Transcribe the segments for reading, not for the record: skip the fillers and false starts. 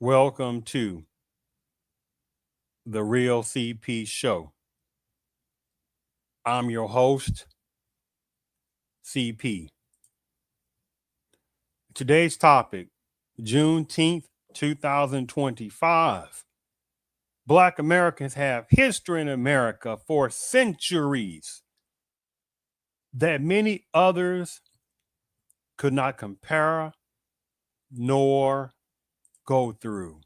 Welcome to the Real CP Show. I'm your host, CP. Today's topic, Juneteenth 2025. Black Americans have history in America for centuries that many others could not compare nor go through.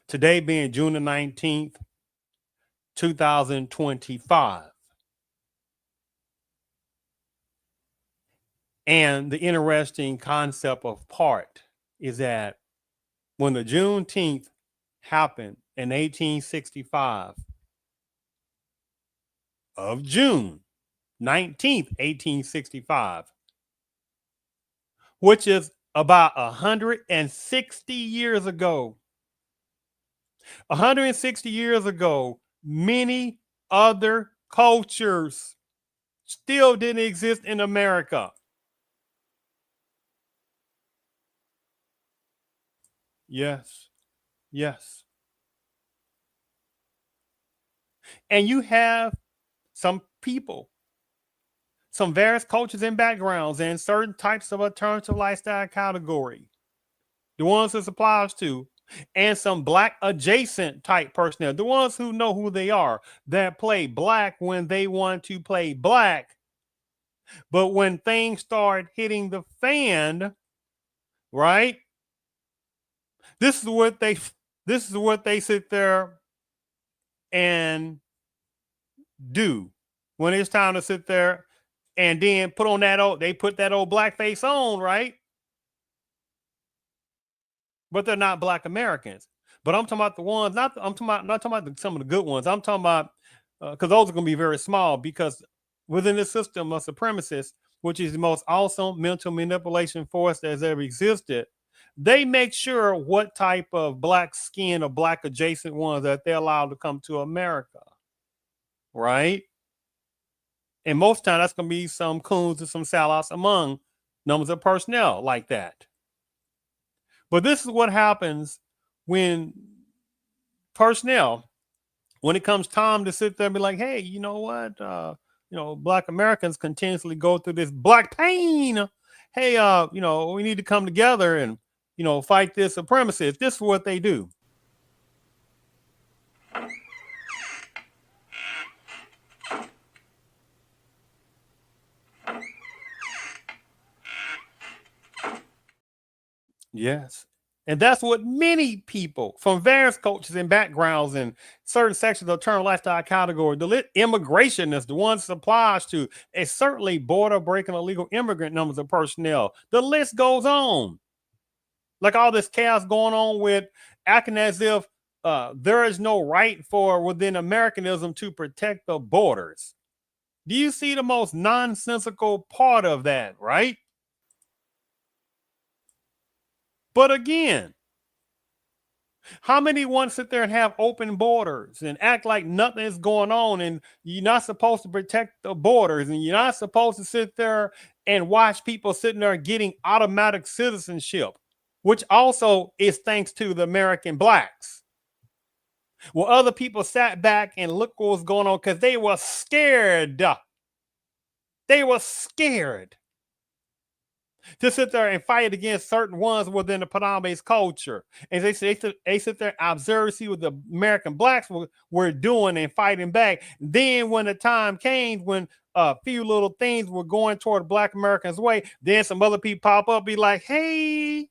Today being June the 19th, 2025. And the interesting concept of part is that when the Juneteenth happened in 1865 of June 19th, 1865, which is about 160 years ago. 160 years ago, many other cultures still didn't exist in America. Yes, yes. And you have some people, some various cultures and backgrounds, and certain types of alternative lifestyle category, the ones this applies to, and some black adjacent type personnel, the ones who know who they are, that play black when they want to play black. But when things start hitting the fan, right? This is what they sit there and do when it's time to sit there and then put on they put that old black face on, right? But they're not Black Americans. But I'm talking about the ones, not talking about some of the good ones. I'm talking about because those are going to be very small, because within the system of supremacists, which is the most awesome mental manipulation force that has ever existed, they make sure what type of black skin or black adjacent ones that they're allowed to come to America, right? And most time that's going to be some coons and some sellouts among numbers of personnel like that. But this is what happens when personnel, when it comes time to sit there and be like, hey, you know what? Black Americans continuously go through this black pain. Hey, we need to come together and, fight this supremacist. This is what they do. Yes. And that's what many people from various cultures and backgrounds and certain sections of the term lifestyle category, the immigrationists, the ones it applies to, and certainly border breaking illegal immigrant numbers of personnel. The list goes on. Like all this chaos going on with acting as if there is no right for within Americanism to protect the borders. Do you see the most nonsensical part of that, right? But again, how many want to sit there and have open borders and act like nothing is going on, and you're not supposed to protect the borders, and you're not supposed to sit there and watch people sitting there getting automatic citizenship, which also is thanks to the American blacks? Well, other people sat back and looked what was going on because they were scared. They were scared to sit there and fight against certain ones within the Padamese culture. And they sit there and observe, see what the American blacks were doing and fighting back. Then when the time came, when a few little things were going toward Black Americans' way, then some other people pop up, be like, hey,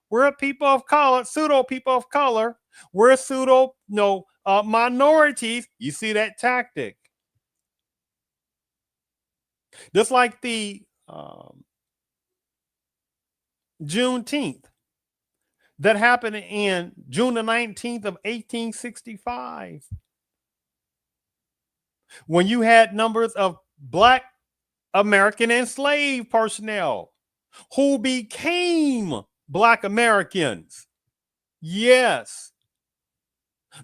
we're people of color, pseudo people of color. We're pseudo, minorities. You see that tactic. Just like the Juneteenth that happened in June the 19th of 1865, when you had numbers of Black American enslaved personnel who became Black Americans. Yes.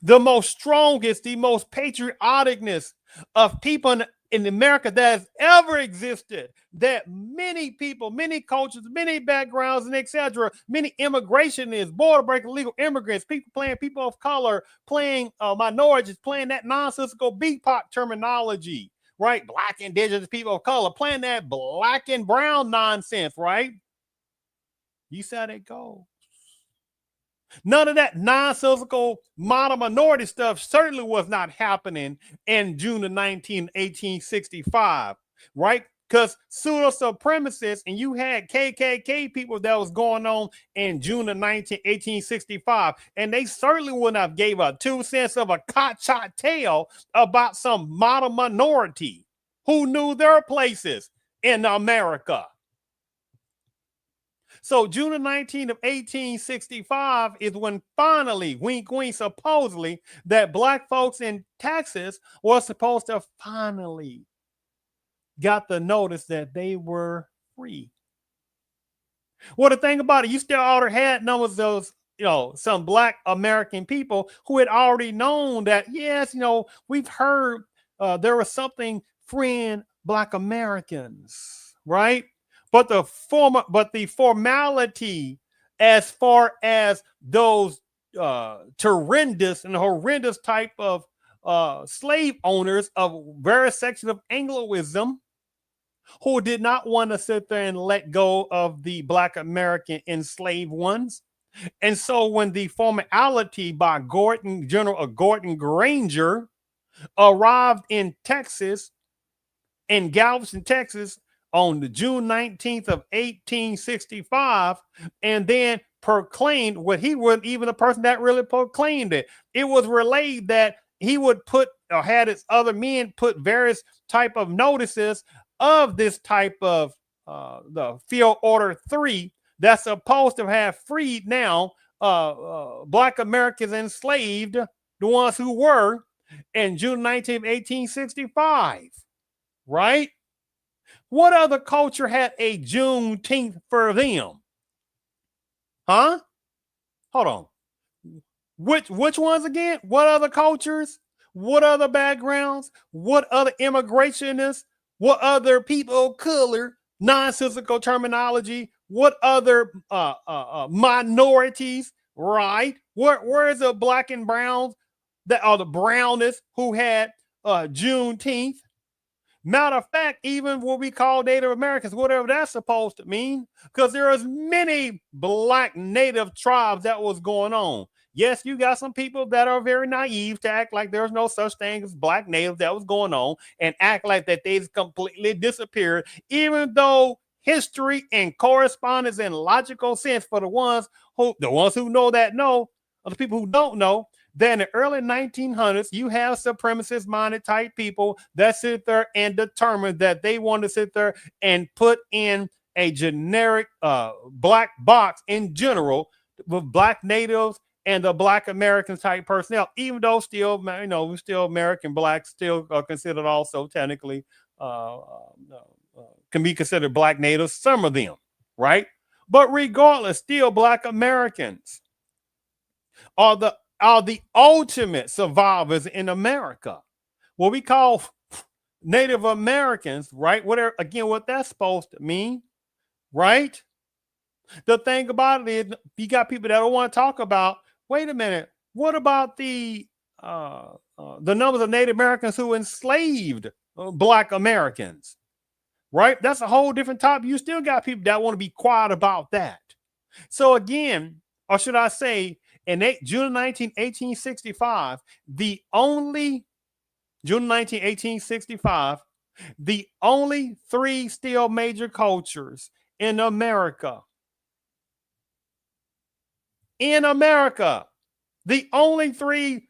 The most strongest, the most patrioticness of people in America that has ever existed, that many people, many cultures, many backgrounds, and etc., many immigrationists, border breaking, illegal immigrants, people playing people of color, playing minorities, playing that nonsensical BPOC terminology, right? Black, indigenous, people of color, playing that black and brown nonsense, right? You see how that goes. None of that nonsensical modern minority stuff certainly was not happening in June the 19th, 1865, right? Because pseudo supremacists, and you had KKK people that was going on in June the 19th, 1865, and they certainly wouldn't have gave a 2 cents of a cockshot tale about some modern minority who knew their places in America. So June the 19th of 1865 is when finally, wink, wink, supposedly, that black folks in Texas were supposed to finally got the notice that they were free. Well, the thing about it, you still already had numbers of those, some black American people who had already known that, yes, we've heard there was something freeing black Americans, right? But the formality as far as those horrendous type of slave owners of various sections of Angloism who did not want to sit there and let go of the black American enslaved ones. And so when the formality by General Gordon Granger arrived in Texas, in Galveston, Texas, on the June 19th of 1865, and then proclaimed what he wasn't even the person that really proclaimed it. It was relayed that he would put or had his other men put various type of notices of this type of the Field Order 3 that's supposed to have freed now black Americans enslaved, the ones who were in June 19th, 1865. Right? What other culture had a Juneteenth for them? Huh? Hold on. Which ones again? What other cultures? What other backgrounds? What other immigrationists? What other people of color? Nonsensical terminology. What other minorities? Right? Where is the black and browns that are the brownists who had Juneteenth? Matter of fact, even what we call Native Americans, whatever that's supposed to mean, because there is many black native tribes that was going on. Yes, you got some people that are very naive to act like there's no such thing as black natives that was going on and act like that they've completely disappeared, even though history and correspondence and logical sense for the ones who know that know, or the people who don't know, then in the early 1900s, you have supremacist minded type people that sit there and determine that they want to sit there and put in a generic black box in general with black natives and the black American type personnel, even though still, still American blacks still are considered also technically can be considered black natives, some of them, right? But regardless, still black Americans are the ultimate survivors in America. What we call Native Americans, right? Whatever, again, what that's supposed to mean, right? The thing about it is, you got people that don't want to talk about, wait a minute, what about the numbers of Native Americans who enslaved black Americans, right? That's a whole different topic. You still got people that want to be quiet about that. So again, or should I say, in June 19, 1865, the only 3 still major cultures in America. The only 3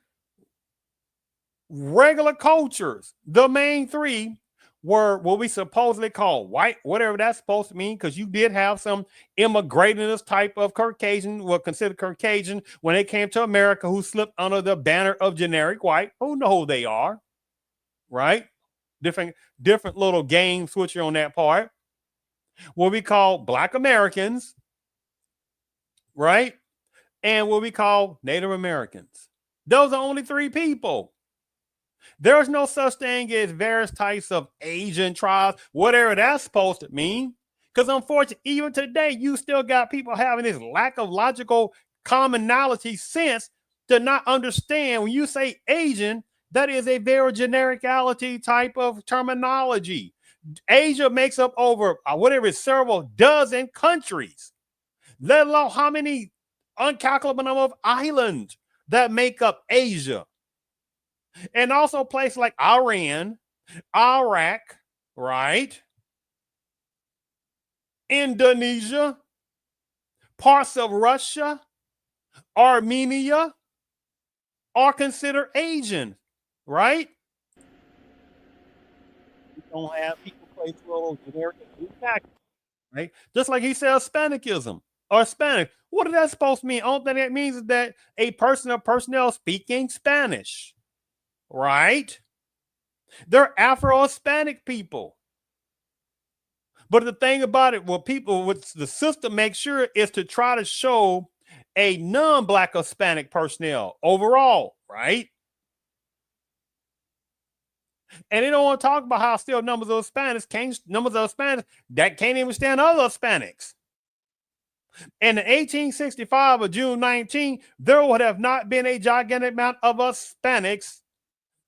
regular cultures, the main 3 were what we supposedly call white, whatever that's supposed to mean, because you did have some immigrationist type of Caucasian, were considered Caucasian when they came to America, who slipped under the banner of generic white. Who know who they are, right? Different little game switcher on that part. What we call black Americans, right? And what we call Native Americans. Those are only 3 people. There's no such thing as various types of Asian tribes, whatever that's supposed to mean. Because unfortunately, even today, you still got people having this lack of logical commonality sense to not understand when you say Asian, that is a very genericality type of terminology. Asia makes up over whatever it's several dozen countries, let alone how many uncalculable number of islands that make up Asia. And also places like Iran, Iraq, right? Indonesia, parts of Russia, Armenia are considered Asian, right? We don't have people place little generic impact, right? Just like he said, Hispanicism or Hispanic. What is that supposed to mean? Only thing that means is that a person or personnel speaking Spanish, right? They're Afro-Hispanic people. But the thing about it, what the system makes sure is to try to show a non-Black Hispanic personnel overall, right? And they don't want to talk about how still numbers of Hispanics that can't even stand other Hispanics. In the 1865 of June 19, there would have not been a gigantic amount of Hispanics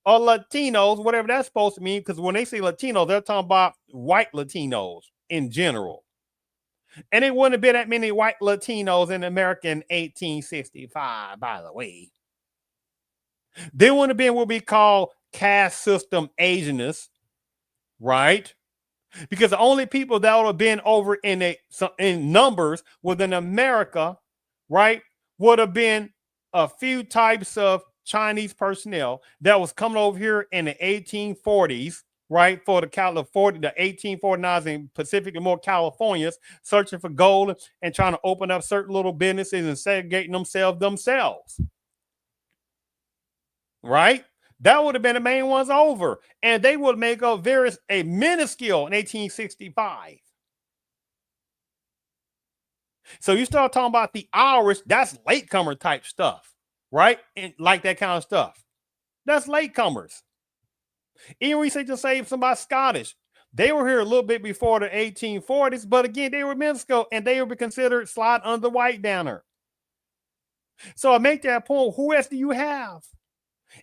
or Latinos, whatever that's supposed to mean, because when they say Latinos, they're talking about white Latinos in general. And it wouldn't have been that many white Latinos in America in 1865, by the way. There wouldn't have been what we call caste system Asianists, right? Because the only people that would have been over in numbers within America, right, would have been a few types of Chinese personnel that was coming over here in the 1840s, right, for the 1849s in Pacific and more Californias, searching for gold and trying to open up certain little businesses and segregating themselves. Right? That would have been the main ones over. And they would make up a minuscule in 1865. So you start talking about the Irish, that's latecomer type stuff, right? And like that kind of stuff. That's latecomers. Even when you say somebody Scottish, they were here a little bit before the 1840s, but again, they were minuscule and they would be considered slide under the white banner. So I make that point, who else do you have?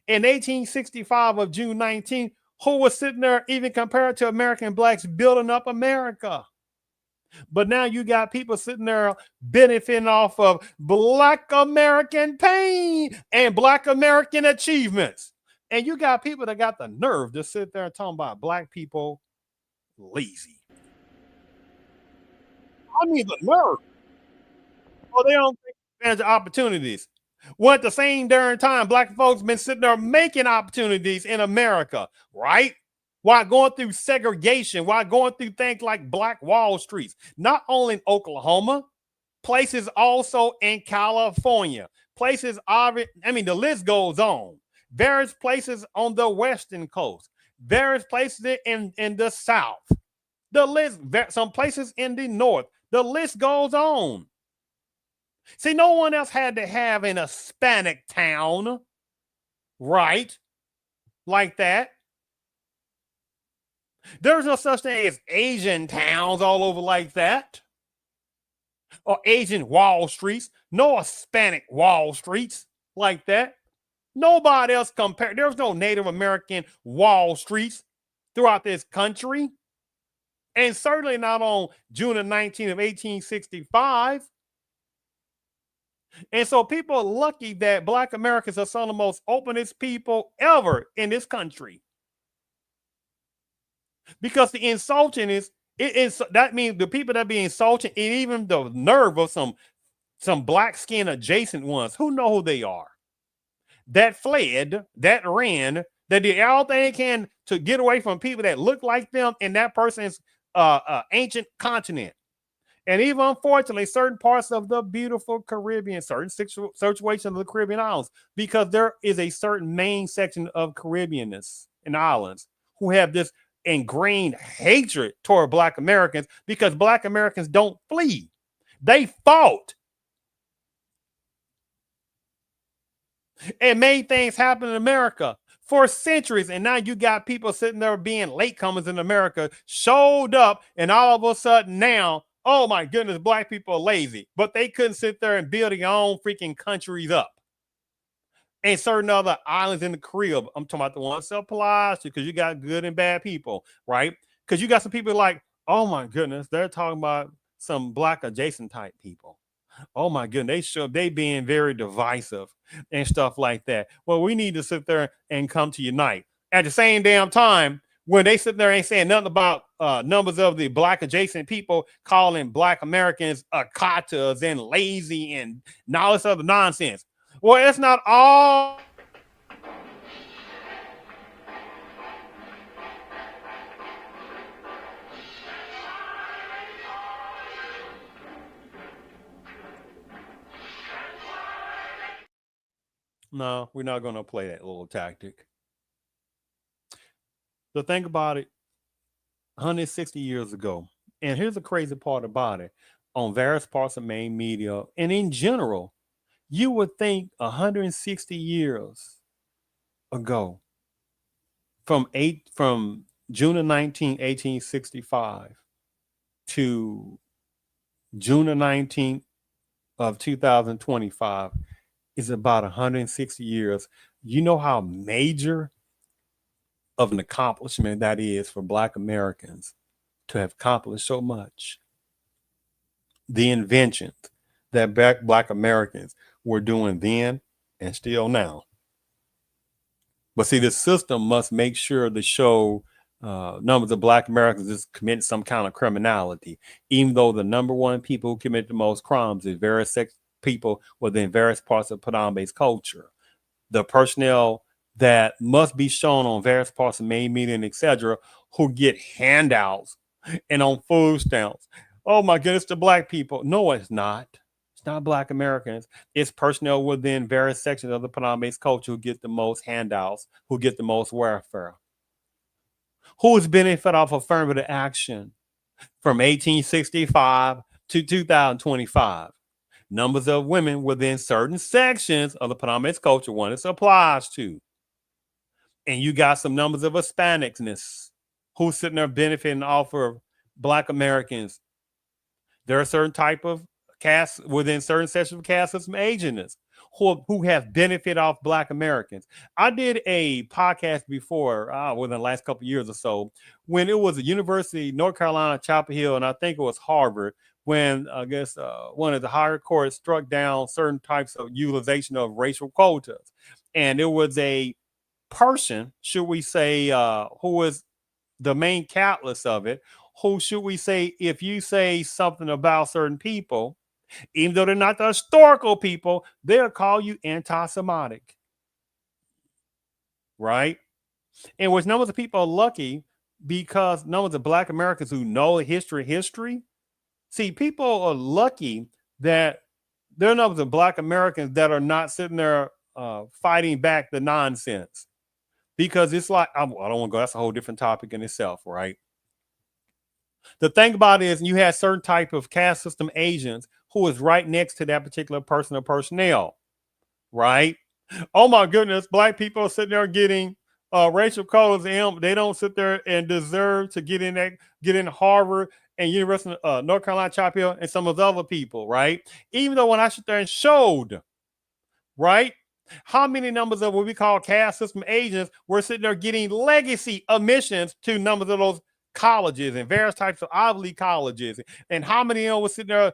In 1865 of June 19, who was sitting there even compared to American blacks building up America? But now you got people sitting there benefiting off of Black American pain and Black American achievements. And you got people that got the nerve to sit there and talk about Black people lazy. I mean, the nerve. Oh, they don't take advantage of opportunities. Well, at the same darn time, Black folks been sitting there making opportunities in America, right? While going through segregation, while going through things like Black Wall Streets, not only in Oklahoma, places also in California, places, the list goes on. Various places on the Western coast, various places in the South, the list, some places in the North, the list goes on. See, no one else had to have an Hispanic town, right? Like that. There's no such thing as Asian towns all over like that. Or Asian Wall Streets. No Hispanic Wall Streets like that. Nobody else compared. There's no Native American Wall Streets throughout this country. And certainly not on June 19th of 1865. And so people are lucky that Black Americans are some of the most openest people ever in this country. Because the insulting that means the people that be insulting, and even the nerve of some black skin adjacent ones who know who they are, that fled, that ran, that did all they can to get away from people that look like them in that person's ancient continent. And even unfortunately, certain parts of the beautiful Caribbean, certain situations of the Caribbean islands, because there is a certain main section of Caribbeanness in islands who have this ingrained hatred toward Black Americans because Black Americans don't flee. They fought and made things happen in America for centuries. And now you got people sitting there being latecomers in America, showed up, and all of a sudden now, oh my goodness, black people are lazy. But they couldn't sit there and build their own freaking countries up. And certain other islands in the Caribbean. I'm talking about the ones that applies to, because you got good and bad people, right? Because you got some people like, oh my goodness, they're talking about some black adjacent type people. Oh my goodness, they being very divisive and stuff like that. Well, we need to sit there and come to unite. At the same damn time, when they sit there and ain't saying nothing about numbers of the black adjacent people, calling black Americans akatas and lazy and all this other nonsense. Well, it's not all. No, we're not going to play that little tactic. So think about it, 160 years ago. And here's the crazy part about it. On various parts of main media and in general, you would think 160 years ago, from June 19, 1865 to June 19th of 2025 is about 160 years. You know how major of an accomplishment that is for Black Americans to have accomplished so much. The inventions that Black Americans were doing then and still now. But see, the system must make sure to show numbers of Black Americans is committing some kind of criminality, even though the number one people who commit the most crimes is various people within various parts of Padang-based culture. The personnel that must be shown on various parts of main media and etc., who get handouts and on food stamps. Oh my goodness, the Black people. No, it's not. It's not Black Americans. It's personnel within various sections of the Padang-based culture who get the most handouts, who get the most welfare. Who is benefit off affirmative action from 1865 to 2025? Numbers of women within certain sections of the Padang-based culture one this applies to. And you got some numbers of Hispanicsness who's sitting there benefiting off of Black Americans. There are certain type of caste within certain sections of caste system agents who have benefit off Black Americans. I did a podcast before within the last couple of years or so when it was the University of North Carolina, Chapel Hill, and I think it was Harvard, when I guess one of the higher courts struck down certain types of utilization of racial quotas. And it was a person, should we say, who was the main catalyst of it, who, should we say, if you say something about certain people, even though they're not the historical people, they'll call you anti-Semitic. Right? And which numbers of people are lucky because numbers of Black Americans who know history. See, people are lucky that there are numbers of Black Americans that are not sitting there fighting back the nonsense. Because it's like, I don't want to go, that's a whole different topic in itself, right? The thing about it is you have certain type of caste system agents who is right next to that particular person or personnel, right? Oh my goodness, Black people are sitting there getting racial colors, and they don't sit there and deserve to get in Harvard and University of North Carolina, Chapel Hill, and some of the other people, right? Even though when I sit there and showed, right, how many numbers of what we call caste system agents were sitting there getting legacy admissions to numbers of those colleges and various types of Ivy League colleges, and how many of them were sitting there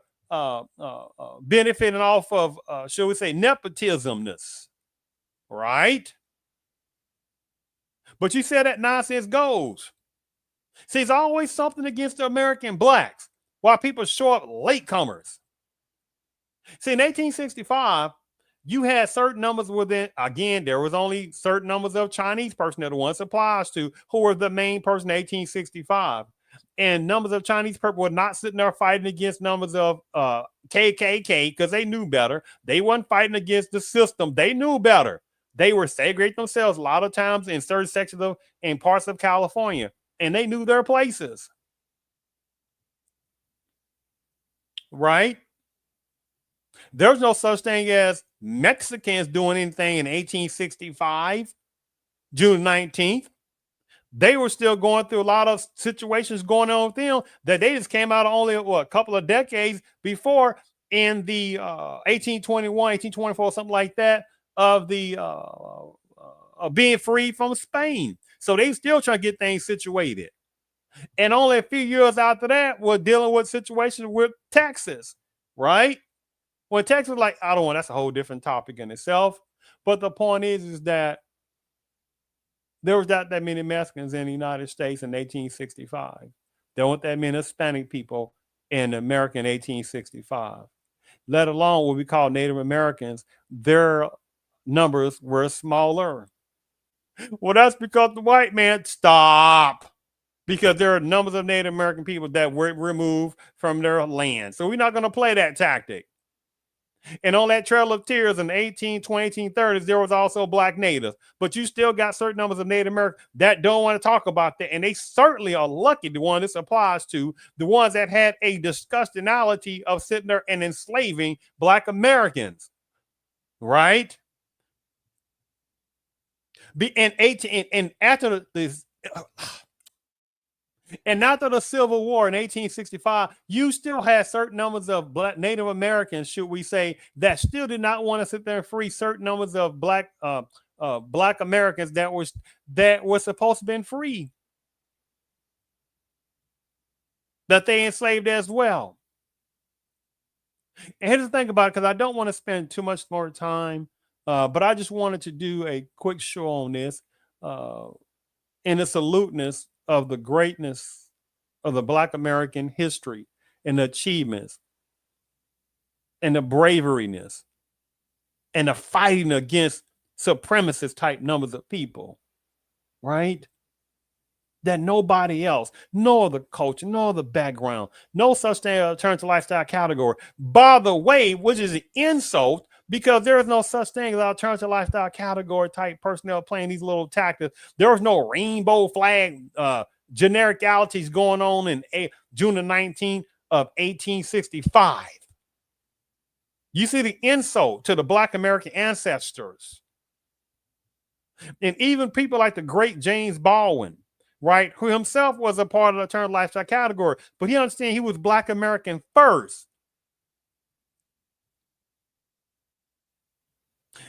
benefiting off of, shall we say, nepotismness, right? But you said that nonsense goes. See, it's always something against the American Blacks while people show up latecomers. See, in 1865, you had certain numbers within, again, there was only certain numbers of Chinese personnel the ones applies to, who were the main person in 1865. And numbers of Chinese people were not sitting there fighting against numbers of KKK because they knew better. They weren't fighting against the system. They knew better. They were segregating themselves a lot of times in certain sections of in parts of California, and they knew their places. Right? There's no such thing as Mexicans doing anything in 1865 June 19th. They were still going through a lot of situations going on with them that they just came out only a couple of decades before in the 1821, 1824, something like that, of the being free from Spain. So they still trying to get things situated. And only a few years after that, we're dealing with situations with Texas, right? When Texas, like, I don't want, that's a whole different topic in itself. But the point is that there was not that many Mexicans in the United States in 1865. There weren't that many Hispanic people in America in 1865, let alone what we call Native Americans. Their numbers were smaller. Well, that's because the white man, stop. Because there are numbers of Native American people that were removed from their land. So we're not going to play that tactic. And on that Trail of Tears in the 1820s, 1830s, there was also black natives. But you still got certain numbers of Native Americans that don't want to talk about that. And they certainly are lucky, the one this applies to, the ones that had a disgustingality of sitting there and enslaving black Americans. Right? And after this, and after the Civil War in 1865, you still had certain numbers of black Native Americans, should we say, that still did not want to sit there and free certain numbers of black Americans that were supposed to have been free, that they enslaved as well. And here's the thing about it, because I don't want to spend too much more time, but I just wanted to do a quick show on this in the saluteness of the greatness of the Black American history and the achievements and the braveriness and the fighting against supremacist type numbers of people, right? That nobody else, no other culture, no other background, no such thing as alternative lifestyle category. By the way, which is an insult, because there is no such thing as alternative lifestyle category type personnel playing these little tactics. There was no rainbow flag genericalities going on in June the 19th of 1865. You see the insult to the Black American ancestors. And even people like the great James Baldwin, right, who himself was a part of the alternative lifestyle category, but he understand he was Black American first.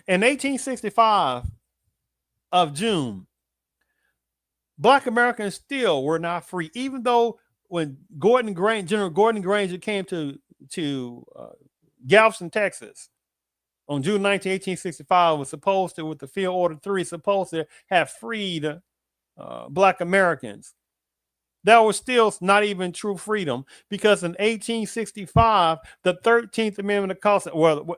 In 1865 of June, Black Americans still were not free, even though when General Gordon Granger came to Galveston, Texas, on June 19, 1865, was supposed to, with the Field Order 3, supposed to have freed Black Americans. That was still not even true freedom, because in 1865, the 13th Amendment of the Constitution,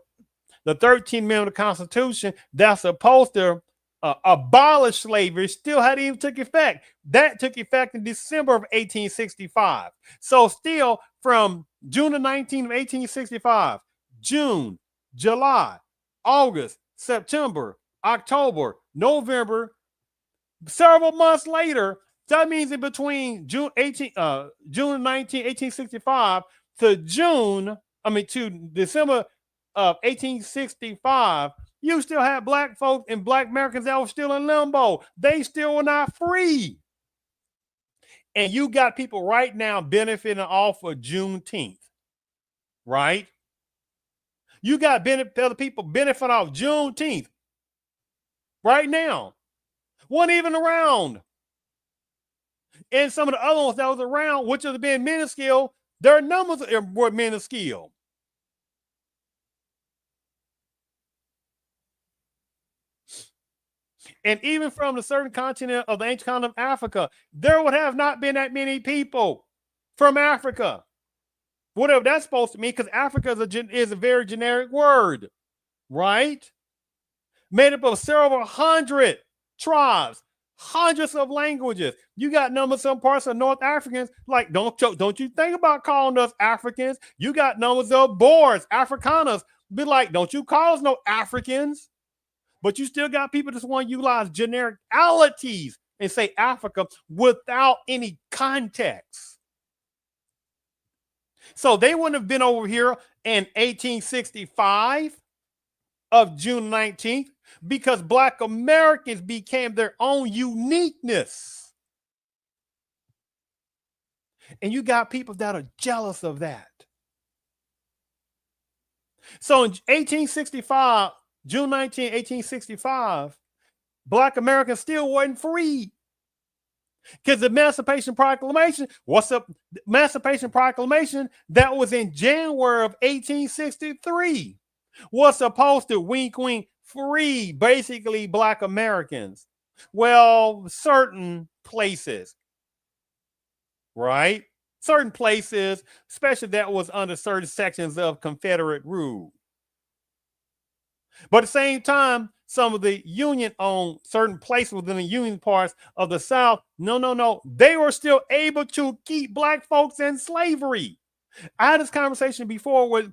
the 13th Amendment of the Constitution that's supposed to abolish slavery still hadn't even took effect. That took effect in December of 1865. So still from June the 19th of 1865, June, July, August, September, October, November, several months later, that means in between June 19, 1865 to December of 1865, you still had black folks and Black Americans that were still in limbo. They still were not free. And you got people right now benefiting off of Juneteenth, right? You got other people benefiting off Juneteenth right now. Wasn't even around. And some of the other ones that was around, which have been minuscule, their numbers were minuscule. And even from the certain continent of the ancient continent of Africa, there would have not been that many people from Africa. Whatever that's supposed to mean, because Africa is a very generic word, right? Made up of several hundred tribes, hundreds of languages. You got numbers, some parts of North Africans, like, don't you think about calling us Africans. You got numbers of Boers, Afrikaners, be like, don't you call us no Africans. But you still got people that just want to utilize generalities and say Africa without any context. So they wouldn't have been over here in 1865 of June 19th. because Black Americans became their own uniqueness. And you got people that are jealous of that. So in 1865, June 19, 1865, Black Americans still wasn't free. Because the Emancipation Proclamation, what's up? Emancipation Proclamation that was in January of 1863 was supposed to wink, wink, free basically Black Americans. Well, certain places, right? Certain places, especially that was under certain sections of Confederate rule. But at the same time, some of the Union-owned certain places within the Union parts of the South, no, they were still able to keep Black folks in slavery. I had this conversation before with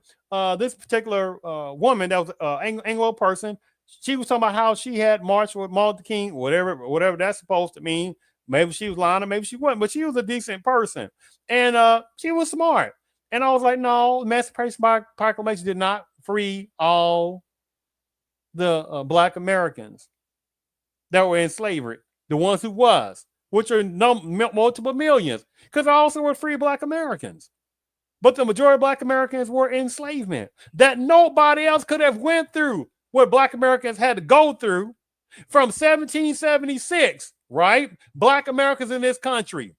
this particular woman that was an Anglo person. She was talking about how she had marched with Martin Luther King, whatever that's supposed to mean. Maybe she was lying, maybe she wasn't, but she was a decent person. And she was smart. And I was like, no, Emancipation Proclamation did not free all the Black Americans that were in slavery, the ones who was, which are multiple millions, because also were free Black Americans. But the majority of Black Americans were enslavement that nobody else could have went through what Black Americans had to go through from 1776, right? Black Americans in this country.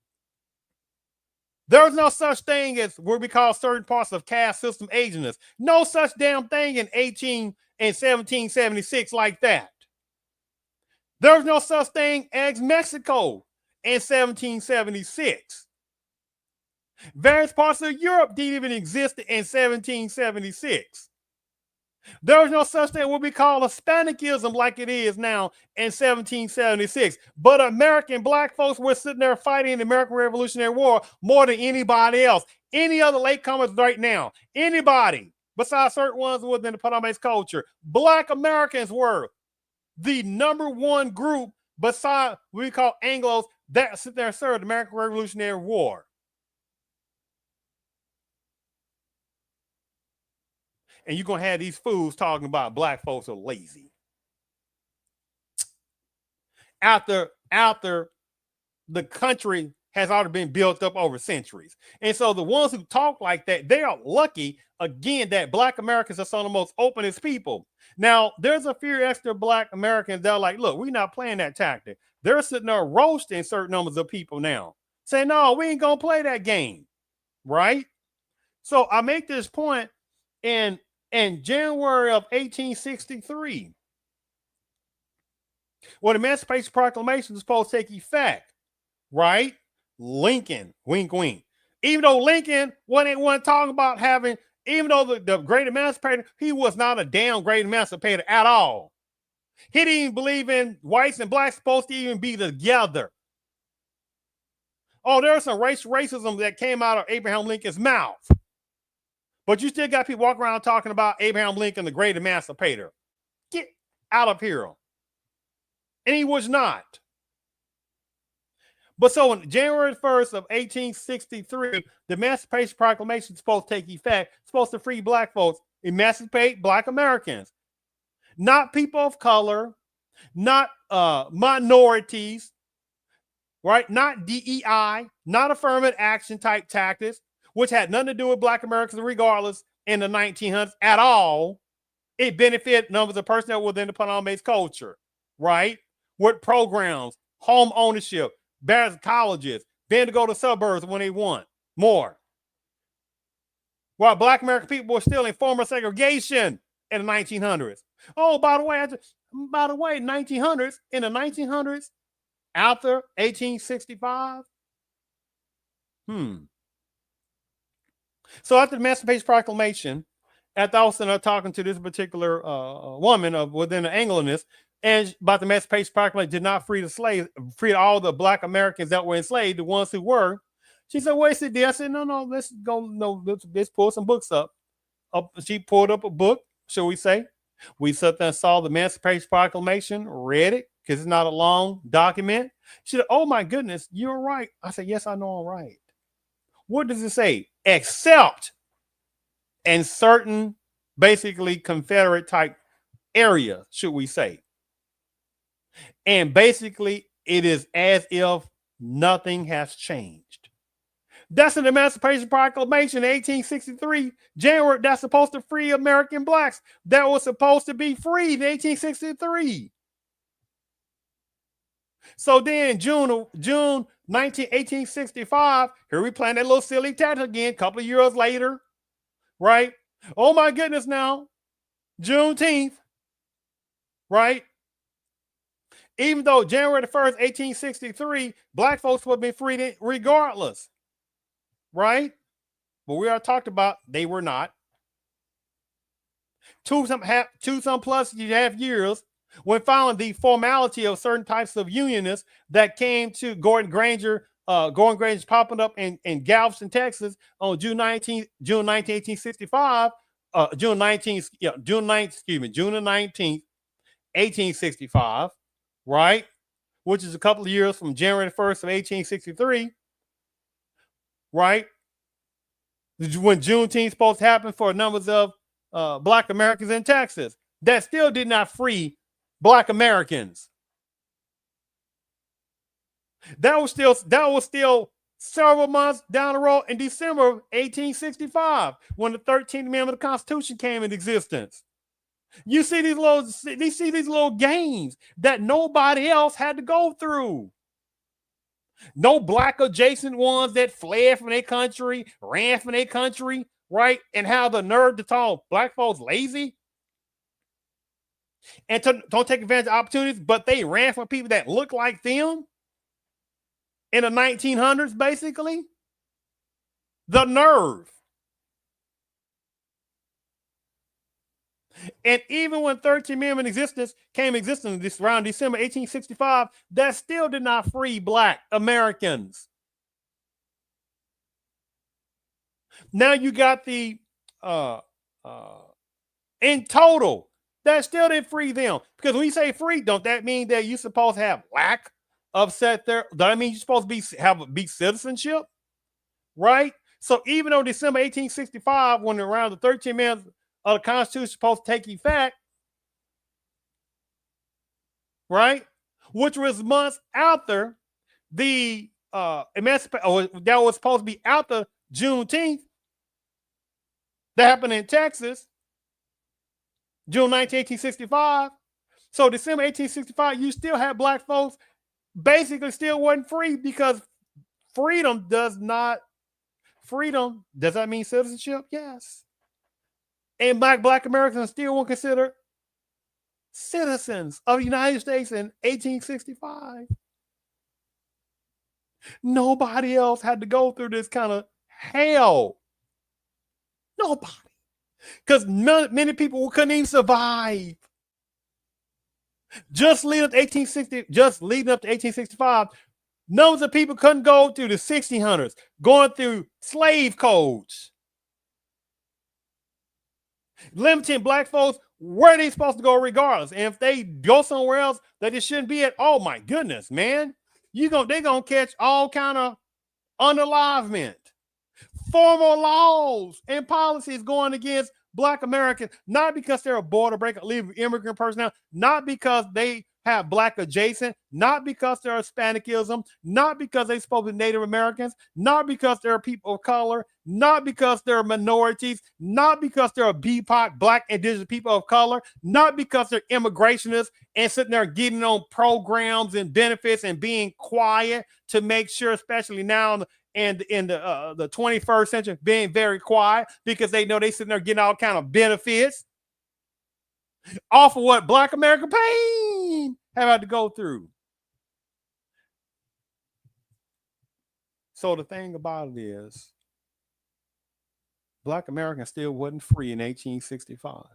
There was no such thing as what we call certain parts of caste system agents. No such damn thing in 1776 like that. There was no such thing as Mexico in 1776. Various parts of Europe didn't even exist in 1776. There was no such thing what we call Hispanicism like it is now in 1776. But American Black folks were sitting there fighting the American Revolutionary War more than anybody else. Any other latecomers right now, anybody besides certain ones within the Potomac culture, Black Americans were the number one group beside what we call Anglos that sit there and served the American Revolutionary War. And you're going to have these fools talking about Black folks are lazy. After the country has already been built up over centuries. And so the ones who talk like that, they are lucky, again, that Black Americans are some of the most openest people. Now, there's a few extra Black Americans that are like, look, we're not playing that tactic. They're sitting there roasting certain numbers of people now, saying, no, we ain't going to play that game, right? So I make this point in January of 1863, when the Emancipation Proclamation was supposed to take effect, right? Lincoln, wink, wink. Even though Lincoln wasn't talking about having, even though the great emancipator, he was not a damn great emancipator at all. He didn't even believe in whites and blacks supposed to even be together. Oh, there's some racism that came out of Abraham Lincoln's mouth. But you still got people walking around talking about Abraham Lincoln, the great emancipator. Get out of here. And he was not. But so on January 1st of 1863, the Emancipation Proclamation is supposed to take effect, supposed to free Black folks, emancipate Black Americans. Not people of color, not minorities, right? Not DEI, not affirmative action type tactics, which had nothing to do with Black Americans regardless in the 1900s at all. It benefited numbers of personnel within the Potomac culture, right? With programs, home ownership, better colleges, being to go to suburbs when they want more. While Black American people were still in former segregation in the 1900s. Oh, by the way, 1900s, in the 1900s, after 1865, So after the Emancipation Proclamation, after I was talking to this particular woman within the Anglo-ness, and about the Emancipation Proclamation did not free the slaves, free all the Black Americans that were enslaved, the ones who were. She said, "Wait, sit there." I said, "No, let's go. No, let's pull some books up." She pulled up a book, shall we say? We sat there and saw the Emancipation Proclamation, read it because it's not a long document. She said, "Oh my goodness, you're right." I said, "Yes, I know I'm right." What does it say? Except in certain, basically Confederate type area, should we say? And basically, it is as if nothing has changed. That's an Emancipation Proclamation in 1863, January, that's supposed to free American blacks. That was supposed to be freed in 1863. So then June 1865, here we playing that little silly tactic again, a couple of years later, right? Oh my goodness now, Juneteenth, right? Even though January the 1st, 1863, black folks would have been freed regardless, right? But we are talked about, they were not. Two some plus half years, when found the formality of certain types of unionists that came to Gordon Granger popping up in Galveston, Texas on June 19th, 1865, June 19th, June 9th, June 19th, 1865, right? Which is a couple of years from January 1st of 1863, right? When Juneteenth supposed to happen for numbers of black Americans in Texas. That still did not free black Americans. That was still several months down the road in December of 1865 when the 13th Amendment of the Constitution came into existence. You see these little games that nobody else had to go through. No black adjacent ones that fled from their country, ran from their country, right? And have the nerve to call black folks lazy and don't take advantage of opportunities, but they ran from people that look like them in the 1900s, basically. The nerve. And even when 13th Amendment came existence around December 1865, that still did not free black Americans. Now you got the in total, that still didn't free them. Because when you say free, don't that mean that you're supposed to have lack of set there? Does that mean you're supposed to be citizenship? Right? So even though December 1865, when around the 13th Amendment of the Constitution supposed to take effect, right? Which was months after the emancipation, that was supposed to be after Juneteenth, that happened in Texas, June 19, 1865. So December 1865, you still had black folks basically still wasn't free, because freedom does that mean citizenship? Yes. And black Americans still weren't considered citizens of the United States in 1865. Nobody else had to go through this kind of hell. Nobody. Because many people couldn't even survive. Just leading up to 1865, numbers of people couldn't go through the 1600s, going through slave codes, limiting black folks where they supposed to go regardless. And if they go somewhere else that they shouldn't be at, oh my goodness, man, they're gonna catch all kind of unalivement. Formal laws and policies going against black Americans, not because they're a border breaker, illegal immigrant personnel, not because they have black adjacent, not because they're Hispanicism, not because they're supposed to be Native Americans, not because they're people of color, not because they're minorities, not because they're BIPOC, black indigenous people of color, not because they're immigrationists and sitting there getting on programs and benefits and being quiet to make sure, especially now and in the 21st century, being very quiet because they know they sitting there getting all kind of benefits off of what black America pain have had to go through. So the thing about it is, black Americans still wasn't free in 1865.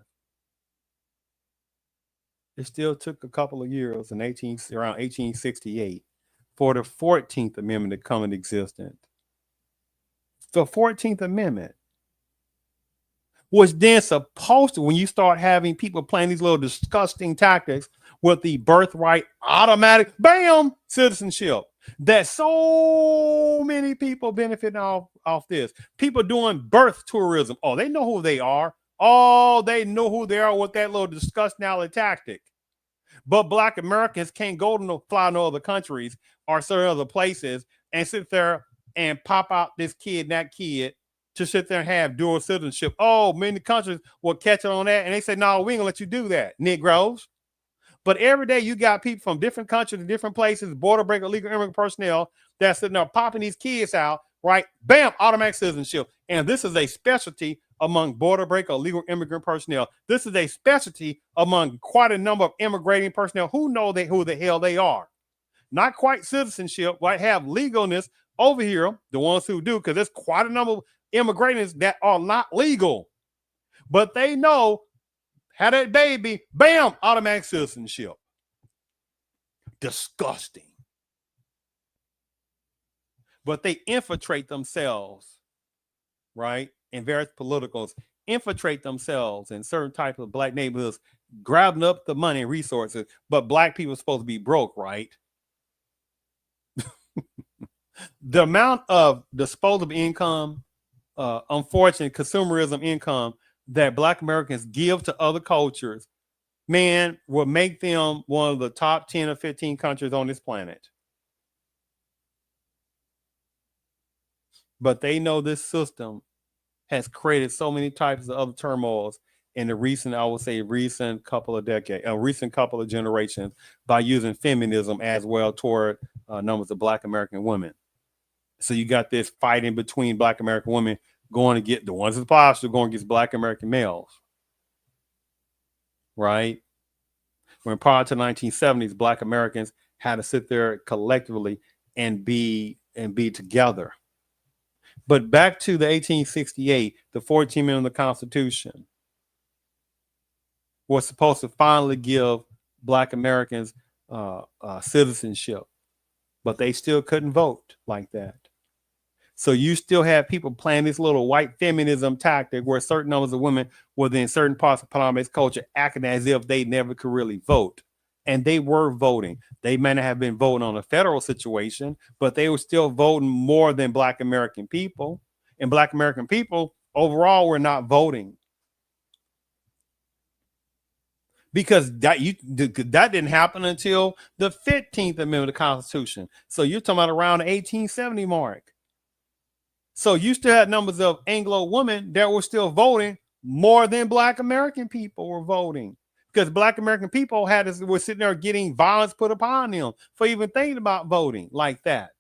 It still took a couple of years around 1868 for the 14th Amendment to come into existence. The 14th Amendment was then supposed to, when you start having people playing these little disgusting tactics with the birthright automatic, bam, citizenship, that so many people benefiting off this. People doing birth tourism. Oh, they know who they are. Oh, they know who they are with that little disgusting tactic. But Black Americans can't go to fly no other countries or certain other places and sit there and pop out this kid, that kid, to sit there and have dual citizenship. Oh, many countries will catch it on that, and they say, "No, we ain't gonna let you do that, Negroes." But every day you got people from different countries, different places, border breaker, illegal immigrant personnel that's sitting there popping these kids out, right? Bam, automatic citizenship. And this is a specialty among border breaker, illegal immigrant personnel. This is a specialty among quite a number of immigrating personnel who know who the hell they are. Not quite citizenship, but have legalness over here, the ones who do, because there's quite a number of immigrants that are not legal. But they know, had that baby, bam, automatic citizenship. Disgusting. But they infiltrate themselves, right? And various politicals infiltrate themselves in certain types of Black neighborhoods, grabbing up the money and resources. But Black people are supposed to be broke, right? The amount of disposable income, unfortunate consumerism income that Black Americans give to other cultures, man, will make them one of the top 10 or 15 countries on this planet. But they know this system has created so many types of other turmoils in the recent, I would say, recent couple of decades, a recent couple of generations, by using feminism as well toward numbers of Black American women. So you got this fighting between Black American women going to get the ones that are going against Black American males, right? When prior to the 1970s, Black Americans had to sit there collectively and be together. But back to the 1868, the 14th Amendment of the Constitution was supposed to finally give Black Americans citizenship, but they still couldn't vote like that. So you still have people playing this little white feminism tactic where certain numbers of women within certain parts of Paname's culture acting as if they never could really vote. And they were voting. They may not have been voting on a federal situation, but they were still voting more than Black American people. And Black American people overall were not voting. Because that didn't happen until the 15th Amendment of the Constitution. So you're talking about around the 1870 mark. So you still had numbers of Anglo women that were still voting more than Black American people were voting, because Black American people were sitting there getting violence put upon them for even thinking about voting like that,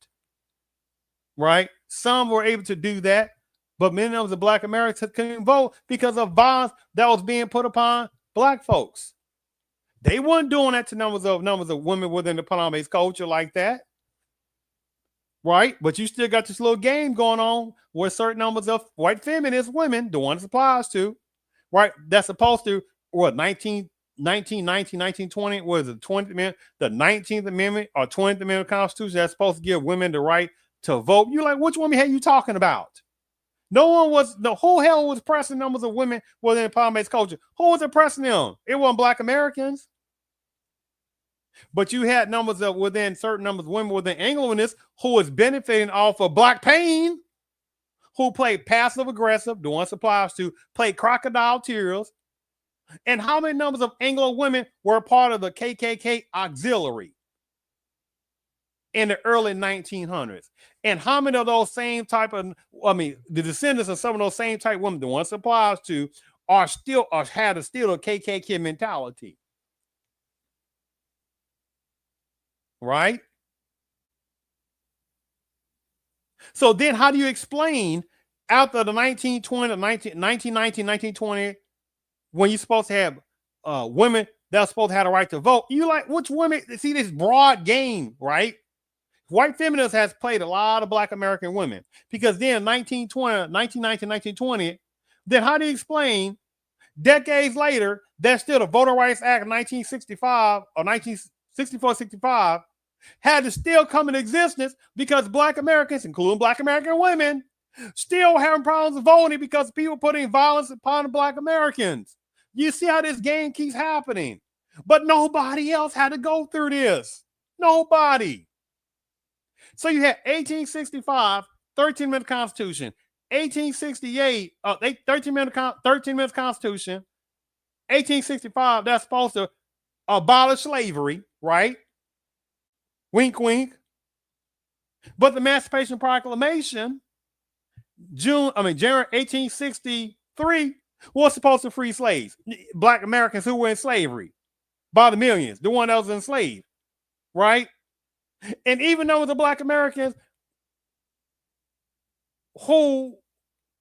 right? Some were able to do that, but many of the Black Americans couldn't vote because of violence that was being put upon Black folks. They weren't doing that to numbers of women within the Paname's culture like that. Right, but you still got this little game going on where certain numbers of white feminist women, the ones it applies to, right, that's supposed to, what, 1920, was it the 20th Amendment, the 19th Amendment or 20th Amendment of the Constitution that's supposed to give women the right to vote. You're like, which woman are you talking about? No one was, the whole hell was pressing numbers of women within the Paname's culture. Who was oppressing them? It wasn't Black Americans. But you had numbers of within certain numbers of women within Anglo-ness who was benefiting off of Black pain, who played passive aggressive, the one applies to, played crocodile tears. And how many numbers of Anglo women were part of the KKK auxiliary in the early 1900s? And how many of those same type of, the descendants of some of those same type women, the ones applies to, are still, or had a still a KKK mentality? Right? So then how do you explain after the 1920, 1919, 1920, when you're supposed to have women that are supposed to have the right to vote, you like, which women, see this broad game, right? White feminists has played a lot of Black American women, because then 1919, 1920, then how do you explain decades later that still the Voter Rights Act of 1965 or 1964-65 had to still come into existence because Black Americans, including Black American women, still having problems voting because people putting violence upon the Black Americans? You see how this game keeps happening. But nobody else had to go through this. Nobody. So you had 1865, 13th Amendment Constitution, 1868, 13th Amendment Constitution, 1865, that's supposed to abolish slavery, right? Wink, wink. But the Emancipation Proclamation, January 1863, was supposed to free slaves, Black Americans who were in slavery by the millions, the one that was enslaved, right? And even though the Black Americans who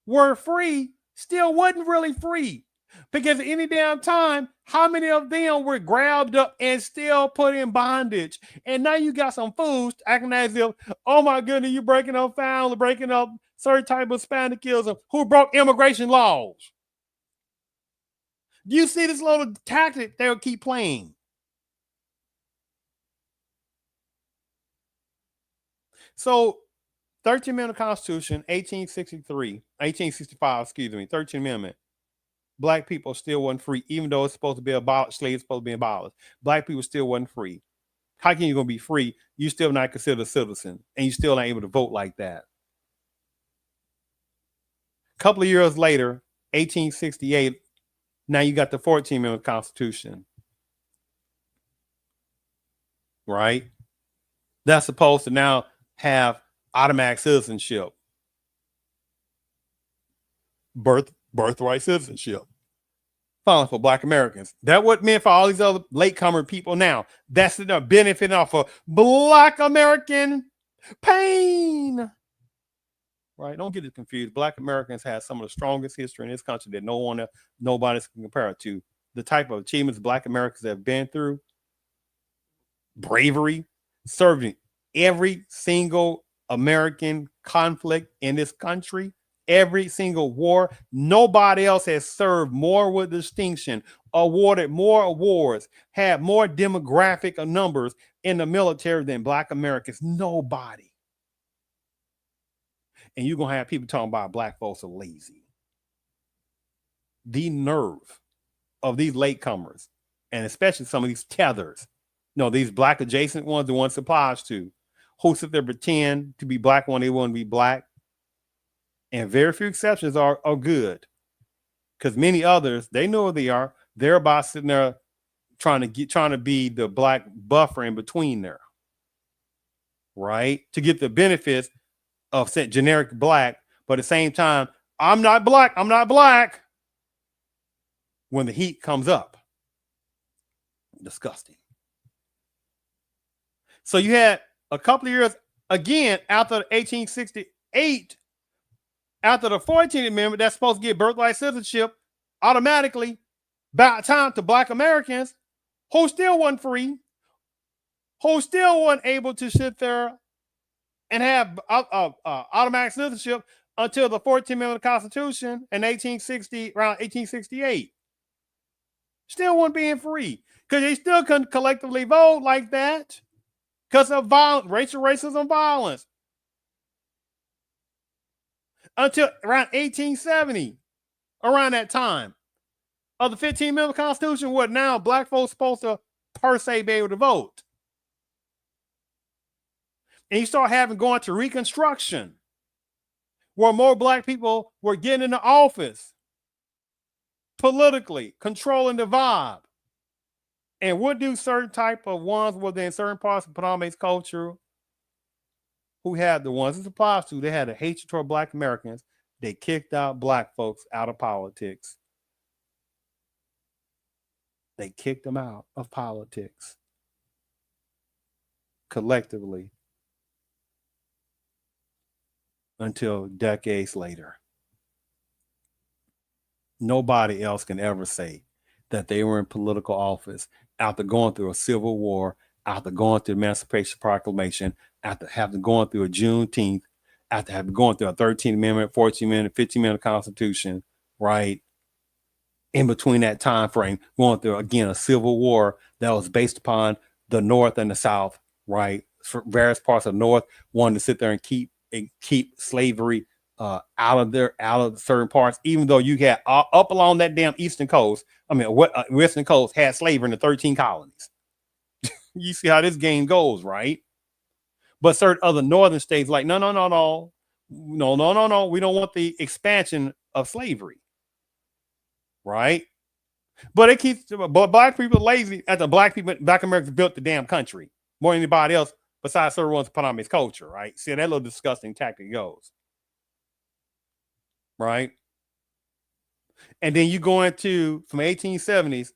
were free still wasn't really free, because at any damn time, how many of them were grabbed up and still put in bondage? And now you got some fools acting as if, oh my goodness, you breaking up family, breaking up certain type of Hispanicism, who broke immigration laws. Do you see this little tactic they'll keep playing? So 13th Amendment Constitution, 1865, 13th Amendment. Black people still wasn't free, even though it's supposed to be abolished, slaves supposed to be abolished. Black people still wasn't free. How can you gonna be free? You still not considered a citizen, and you still not able to vote like that. A couple of years later, 1868, now you got the 14th Amendment Constitution, right? That's supposed to now have automatic citizenship, birthright citizenship, finally for Black Americans. That what meant for all these other latecomer people. Now that's the benefit off of Black American pain, right? Don't get it confused. Black Americans have some of the strongest history in this country that nobody can compare it to. The type of achievements Black Americans have been through, bravery, serving every single American conflict in this country, every single war. Nobody else has served more with distinction, awarded more awards, had more demographic numbers in the military than Black Americans. Nobody. And you're going to have people talking about Black folks are lazy. The nerve of these latecomers, and especially some of these tethers, these Black adjacent ones, the ones applies to, who sit there pretend to be Black when they want to be Black. And very few exceptions are good, because many others, they know who they are. They're about sitting there trying to be the Black buffer in between there, right? To get the benefits of generic Black, but at the same time, I'm not Black when the heat comes up. Disgusting. So you had a couple of years again after 1868, after the 14th Amendment, that's supposed to get birthright citizenship automatically, about time to Black Americans who still wasn't free, who still wasn't able to sit there and have automatic citizenship until the 14th Amendment of the Constitution in around 1868. Still wasn't being free, because they still couldn't collectively vote like that because of racial racism, violence. Until around 1870, around that time of the 15th Amendment Constitution, what now Black folks supposed to per se be able to vote. And you start going to Reconstruction, where more Black people were getting into office, politically controlling the vibe. And what do certain type of ones within certain parts of Paname's culture, who had the ones it applies to, they had a hatred toward Black Americans. They kicked out Black folks out of politics. They kicked them out of politics collectively until decades later. Nobody else can ever say that they were in political office after going through a civil war, after going through the Emancipation Proclamation, after having gone through a Juneteenth, after having gone through a 13th Amendment, 14th Amendment, 15th Amendment Constitution, right? In between that time frame, going through again a civil war that was based upon the North and the South, right? For various parts of the North wanted to sit there and keep slavery out of certain parts, even though you had up along that damn Eastern Coast, Western Coast had slavery in the 13 colonies. You see how this game goes, right? But certain other northern states like, no, we don't want the expansion of slavery, right? But it keeps black people lazy after black Americans built the damn country more than anybody else besides certain ones put on his culture, right? See, that little disgusting tactic goes, right? And then you go into from 1870s,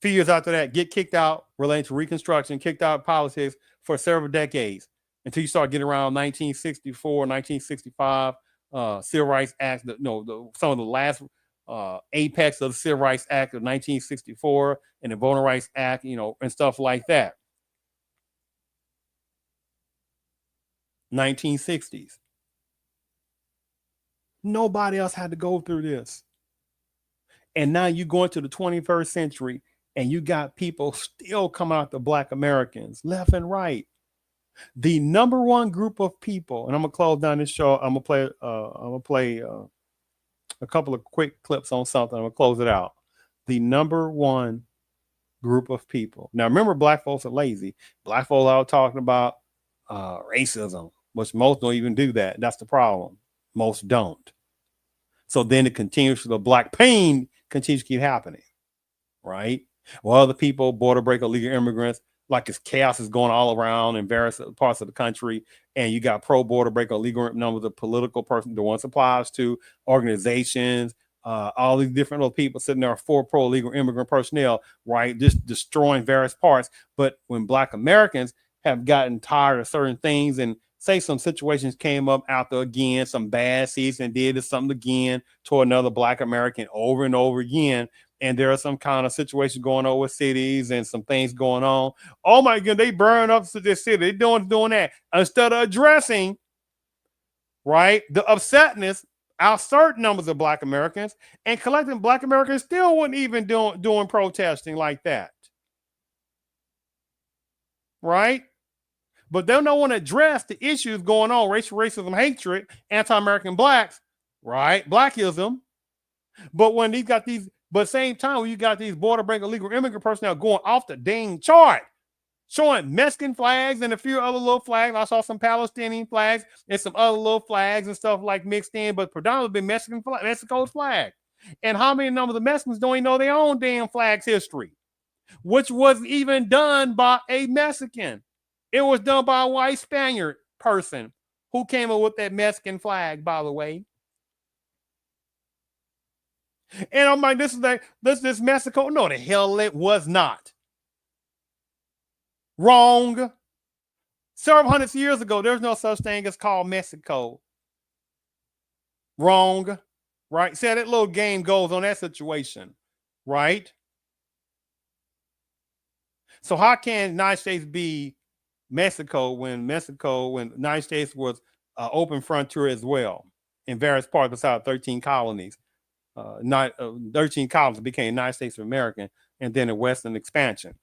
few years after that, get kicked out relating to Reconstruction, kicked out of politics for several decades until you start getting around 1964, 1965, Civil Rights Act, some of the last apex of the Civil Rights Act of 1964 and the Voting Rights Act, and stuff like that. 1960s. Nobody else had to go through this. And now you go into the 21st century and you got people still coming out to black Americans left and right. The number one group of people, and I'm gonna close down this show. I'm gonna play a couple of quick clips on something. I'm gonna close it out. The number one group of people. Now remember, black folks are lazy. Black folks are talking about racism, which most don't even do that. That's the problem. Most don't. So then it continues to the black pain continues to keep happening, right? Well, other people, border break, illegal immigrants, like this chaos is going all around in various parts of the country, and you got pro border break, illegal numbers of political person, the ones applies to organizations, all these different little people sitting there for pro illegal immigrant personnel, right? Just destroying various parts. But when black Americans have gotten tired of certain things and say some situations came up after again, some bad season did something again to another black American over and over again. And there are some kind of situation going on with cities and some things going on. Oh my God, they burn up this city. They're doing that. Instead of addressing, right, the upsetness out certain numbers of black Americans and collecting black Americans still wouldn't even doing protesting like that. Right? But they don't want to address the issues going on, racial racism, hatred, anti-American blacks, right? Blackism. But when these got these, but same time when you got these border break illegal immigrant personnel going off the dang chart, showing Mexican flags and a few other little flags. I saw some Palestinian flags and some other little flags and stuff like mixed in, but predominantly Mexico's flag. And how many numbers of Mexicans don't even know their own damn flag's history, which was even done by a Mexican. It was done by a white Spaniard person who came up with that Mexican flag, by the way. And I'm like, this is Mexico. No, the hell it was not. Wrong. Several hundred years ago, there's no such thing as called Mexico. Wrong. Right? See how that little game goes on that situation. Right? So how can the United States be Mexico when the United States was open frontier as well in various parts besides 13 colonies. 13 colonies became United States of America, and then the Western expansion.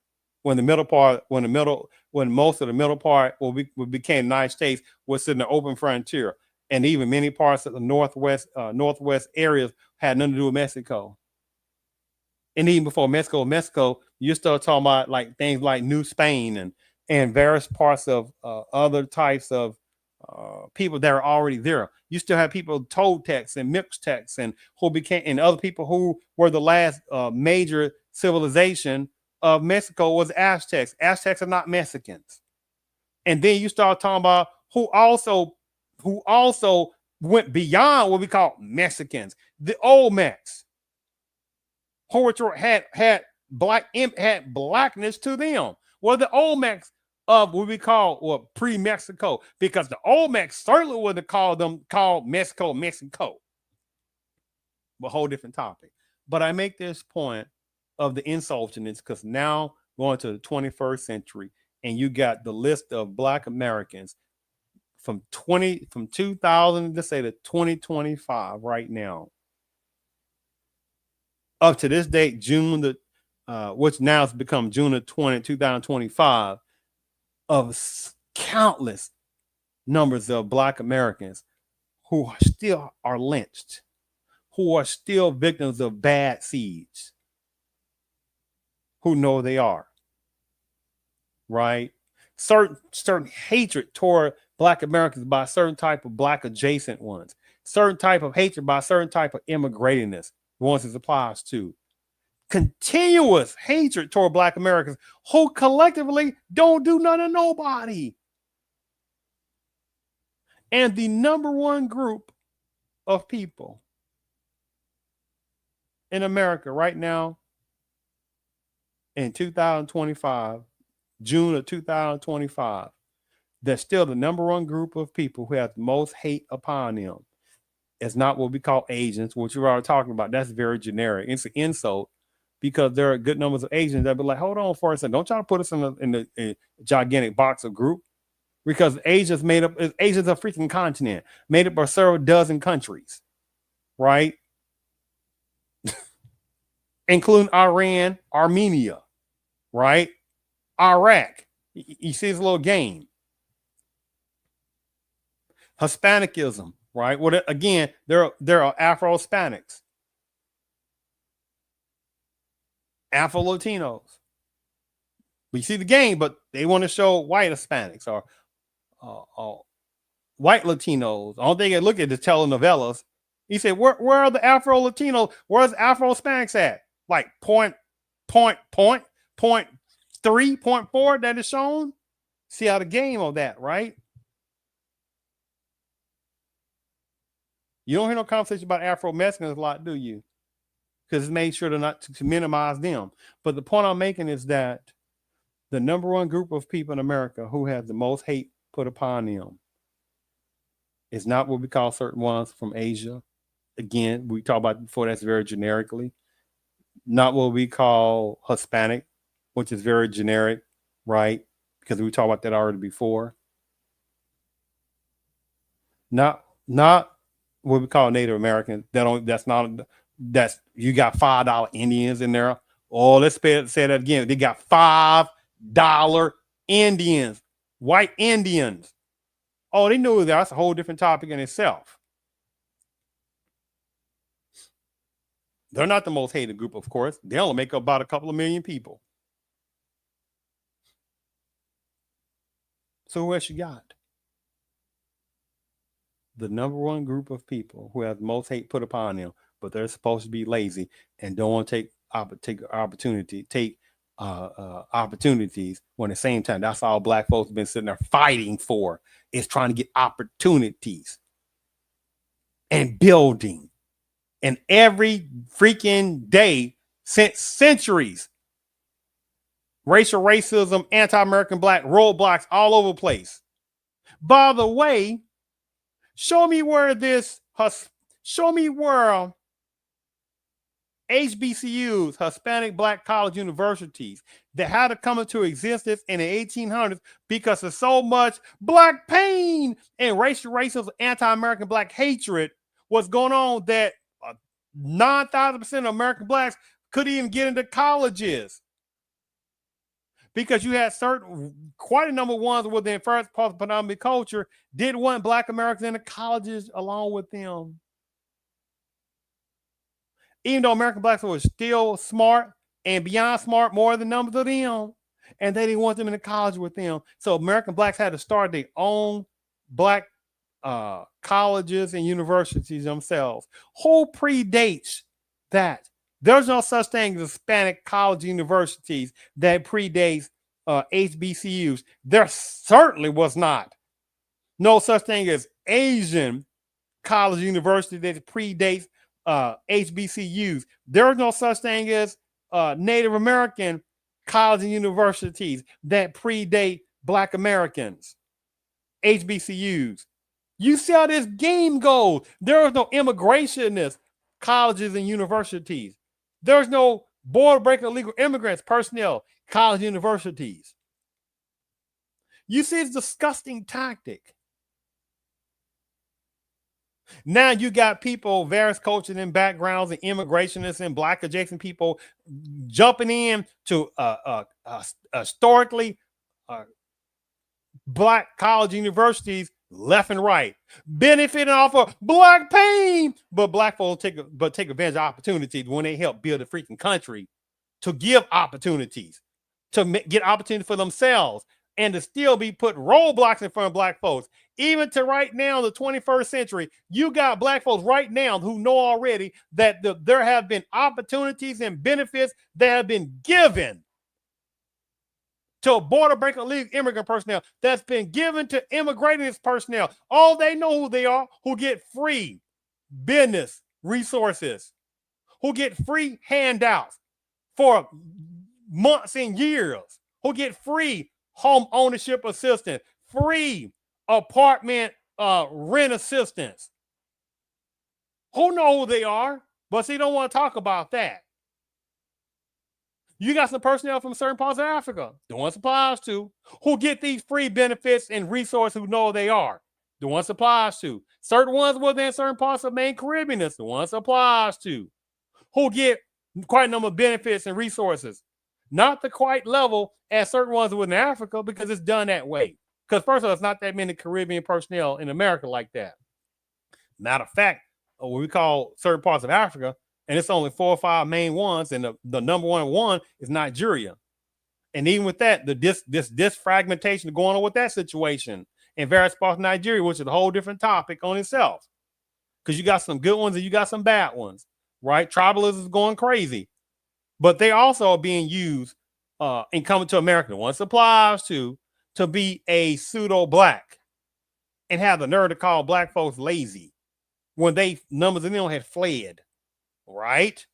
When most of the middle part became United States was in the open frontier, and even many parts of the northwest areas had nothing to do with Mexico. And even before Mexico, you start talking about like things like New Spain and various parts of other types of people that are already there. You still have people Toltecs and Mixtecs and other people who were the last major civilization of Mexico was Aztecs. Aztecs are not Mexicans. And then you start talking about who also went beyond what we call Mexicans, the Olmecs, who had blackness to them. Well, the Olmecs of what we call pre-Mexico, because the Olmecs certainly would have called Mexico. But a whole different topic. But I make this point of the insultingness because now going to the 21st century, and you got the list of black Americans from 2000 to say to 2025 right now. Up to this date, which now has become June of 2025, of countless numbers of black Americans who still are lynched, who are still victims of bad seeds, who know they are, right? Certain hatred toward black Americans by certain type of black adjacent ones, certain type of hatred by certain type of immigratingness, the ones it applies to. continuous hatred toward Black Americans who collectively don't do none of nobody. And the number one group of people in America right now in 2025, June of 2025, that's still the number one group of people who have the most hate upon them. It's not what we call Asians, which we're already talking about. That's very generic. It's an insult because there are good numbers of Asians that be like, hold on for a second. Don't try to put us in a gigantic box of group, because Asia's made up. Asia's a freaking continent made up of several dozen countries, right? Including Iran, Armenia, right? Iraq. You see this little game. Hispanicism, right? Well, again, there are Afro-Hispanics, Afro-Latinos. We see the game, but they want to show white Hispanics or white Latinos. All they look at is telenovelas. He said, where are the Afro-Latinos? Where's Afro-Hispanics at? Like point 3, 0.4 that is shown. See how the game of that, right? You don't hear no conversation about Afro-Mexicans a lot, do you? Because it's made sure to minimize them. But the point I'm making is that the number one group of people in America who has the most hate put upon them is not what we call certain ones from Asia. Again, we talked about before, that's very generically. Not what we call Hispanic, which is very generic, right? Because we talked about that already before. Not what we call Native Americans. That's you got $5 Indians in there. Oh, let's say that again. They got $5 Indians, white Indians. Oh, they knew that's a whole different topic in itself. They're not the most hated group, of course. They only make up about a couple of million people. So who else you got? The number one group of people who have the most hate put upon them, but they're supposed to be lazy and don't want to take opportunities when at the same time, that's all Black folks have been sitting there fighting for, is trying to get opportunities and building. And every freaking day since centuries, racism, anti-American Black roadblocks all over the place. By the way, show me where HBCUs, Hispanic Black College Universities, that had to come into existence in the 1800s because of so much Black pain and racism, anti-American Black hatred was going on that 9,000% of American Blacks couldn't even get into colleges. Because you had quite a number of ones within first post-predominant culture didn't want Black Americans in the colleges along with them. Even though American Blacks were still smart and beyond smart, more than numbers of them, and they didn't want them in the college with them. So American Blacks had to start their own Black colleges and universities themselves. Who predates that? There's no such thing as Hispanic college universities that predates HBCUs. There certainly was not. No such thing as Asian college university that predates HBCUs. There's no such thing as Native American college and universities that predate Black Americans, HBCUs. You see how this game goes. There is no immigrationist colleges and universities. There's no border breaking illegal immigrants, personnel, college universities. You see it's a disgusting tactic. Now you got people, various cultures and backgrounds and immigrationists and Black adjacent people jumping in to historically Black college universities left and right, benefiting off of Black pain, but Black folks take advantage of opportunities when they help build a freaking country, to give opportunities, to get opportunities for themselves, and to still be put roadblocks in front of Black folks. even to right now, the 21st century, you got black folks right now who know already that there have been opportunities and benefits that have been given to border breaker illegal immigrant personnel, that's been given to immigrating personnel. All they know who they are, who get free business resources, who get free handouts for months and years, who get free home ownership assistance, free apartment rent assistance. Who know who they are, but see, don't want to talk about that. You got some personnel from certain parts of Africa, the one supplies to, who get these free benefits and resources, who know who they are, the one supplies to. Certain ones within certain parts of main Caribbean, that's the one supplies to, who get quite a number of benefits and resources. Not the quite level as certain ones within Africa, because it's done that way. Because first of all, it's not that many Caribbean personnel in America like that. Matter of fact, what we call certain parts of Africa, and it's only 4 or 5 main ones, and the number one is Nigeria. And even with that, this fragmentation going on with that situation in various parts of Nigeria, which is a whole different topic on itself. Because you got some good ones and you got some bad ones, right? Tribalism is going crazy. But they also are being used in coming to America, the one supplies to be a pseudo-black and have the nerve to call black folks lazy when numbers of them had fled, right?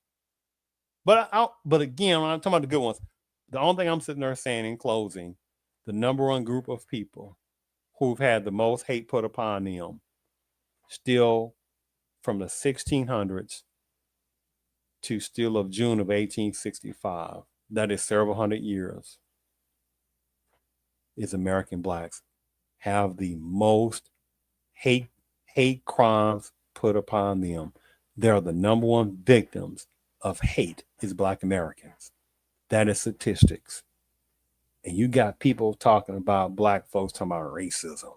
But again, when I'm talking about the good ones, the only thing I'm sitting there saying in closing, the number one group of people who've had the most hate put upon them, still from the 1600s to still of June of 1865, that is several hundred years, is American blacks have the most hate crimes put upon them. They're the number one victims of hate is black Americans. That is statistics. And you got people talking about black folks talking about racism.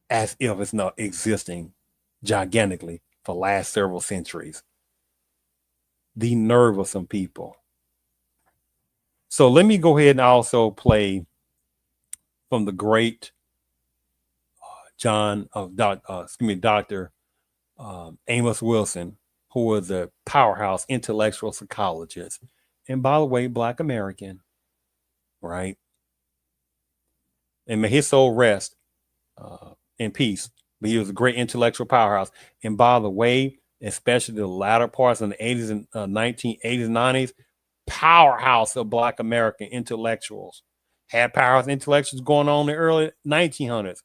As if it's not existing gigantically for the last several centuries. The nerve of some people. So let me go ahead and also play from the great Dr. Amos Wilson, who was a powerhouse intellectual psychologist. And by the way, black American, right? And may his soul rest in peace. But he was a great intellectual powerhouse. And by the way, especially the latter parts in the 80s and 1980s and 90s, powerhouse of black American intellectuals. Had powerhouse intellectuals going on in the early 1900s.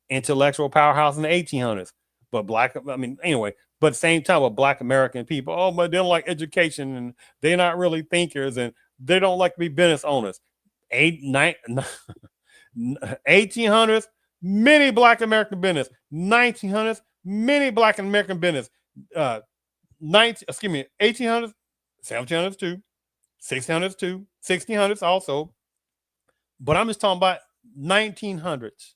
Intellectual powerhouse in the 1800s. But but at the same time with black American people, but they don't like education and they're not really thinkers and they don't like to be business owners. 1800s, many black American business. 1900s, many black American business. 1800s, 1700s too, 1600s too, 1600s also. But I'm just talking about 1900s.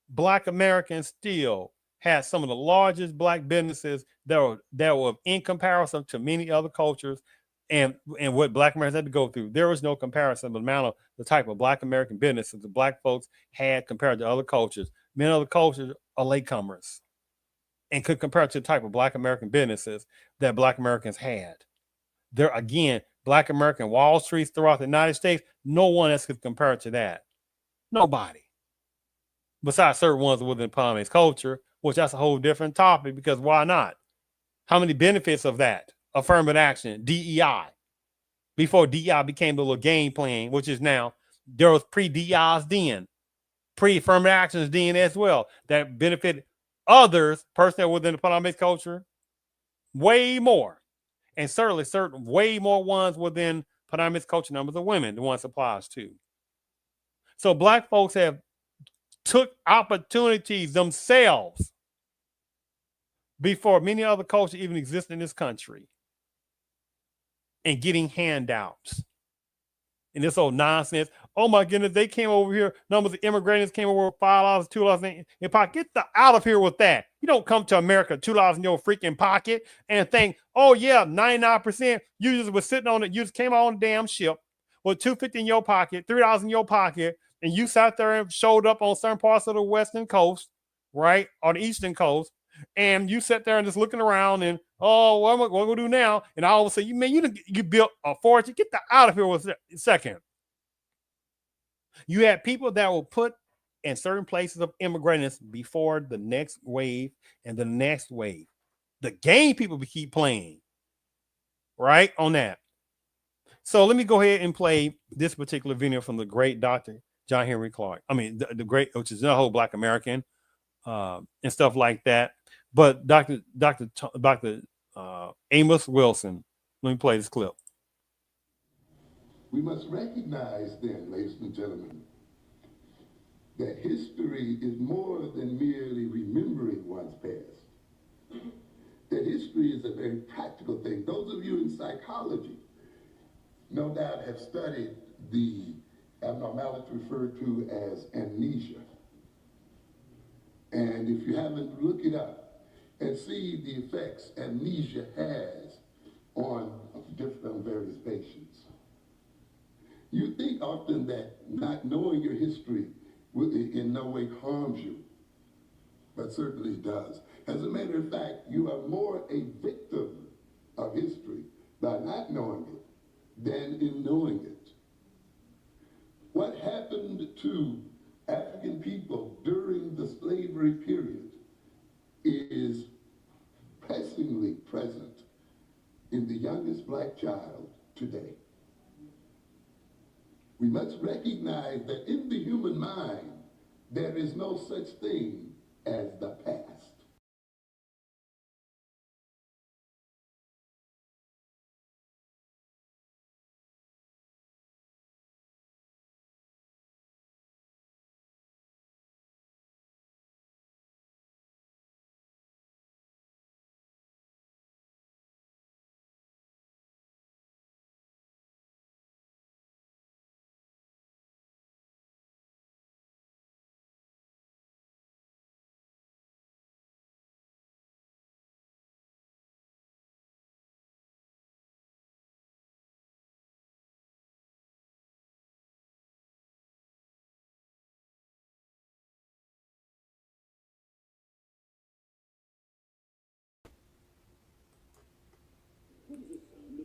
Black Americans still had some of the largest black businesses that were in comparison to many other cultures and what black Americans had to go through. There was no comparison of the amount of the type of black American businesses the black folks had compared to other cultures. Many other cultures are latecomers and could compare to the type of black American businesses that black Americans had. There again, black American Wall Streets throughout the United States, no one else could compare to that. Nobody. Besides certain ones within Paname's culture, which that's a whole different topic because why not? How many benefits of that? Affirmative action, DEI. Before DEI became the little game plan, which is now, there was pre-DEIs then. Pre-affirmative actions then as well. That benefit others, personnel within the Paname's culture, way more. And certainly certain way more ones within Paname's culture numbers of women, the ones applies to. So black folks have took opportunities themselves before many other cultures even exist in this country and getting handouts and this old nonsense. Oh my goodness, they came over here. Numbers of immigrants came over with $5, $2 in pocket. Get out of here with that. You don't come to America $2 in your freaking pocket and think, oh yeah, 99%. You just was sitting on it. You just came on the damn ship with $2.50 in your pocket, $3 in your pocket, and you sat there and showed up on certain parts of the Western coast, right, or the Eastern coast, and you sat there and just looking around and, oh, what am I going to do now? And all of a sudden, you built a fortune. Get the out of here with a second. You had people that will put in certain places of immigrants before the next wave and the next wave. The game people keep playing, right, on that. So let me go ahead and play this particular video from the great Dr. John Henry Clark. I mean, the great, which is a whole Black American and stuff like that. But Dr. Amos Wilson, let me play this clip. We must recognize then, ladies and gentlemen, that history is more than merely remembering one's past. That history is a very practical thing. Those of you in psychology no doubt have studied the abnormality referred to as amnesia. And if you haven't, look it up and see the effects amnesia has on various patients. You think often that not knowing your history in no way harms you, but certainly does. As a matter of fact, you are more a victim of history by not knowing it than in knowing it. What happened to African people during the slavery period is pressingly present in the youngest Black child today. We must recognize that in the human mind, there is no such thing as the past.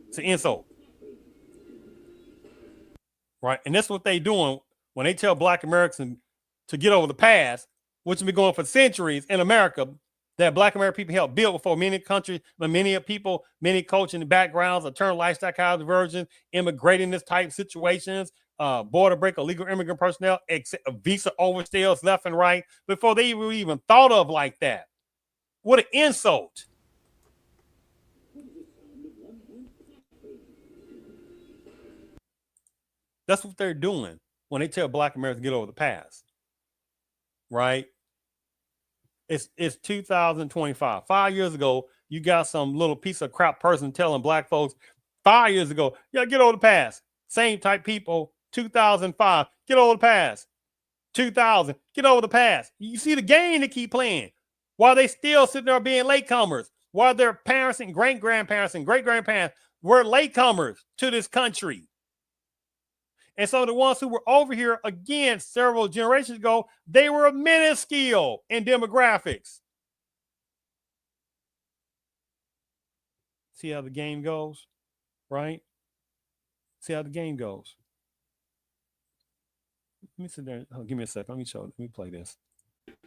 It's an insult, right? And that's what they doing when they tell Black Americans to get over the past, which has been going for centuries in America, that Black American people helped build before many countries, many people, many cultural backgrounds, alternative lifestyle kind of diversion, immigrating this type of situations, border break, illegal immigrant personnel, visa overstays left and right, before they even thought of like that. What an insult. That's what they're doing when they tell Black Americans to get over the past, right? It's 2025. 5 years ago, you got some little piece of crap person telling Black folks 5 years ago, yeah, get over the past. Same type people, 2005, get over the past. 2000, get over the past. You see the game they keep playing while they still sitting there being latecomers, while their parents and great-grandparents and great-grandparents were latecomers to this country. And so the ones who were over here, again, several generations ago, they were minuscule in demographics. See how the game goes, right? See how the game goes. Let me sit there. Oh, give me a second. Let me play this.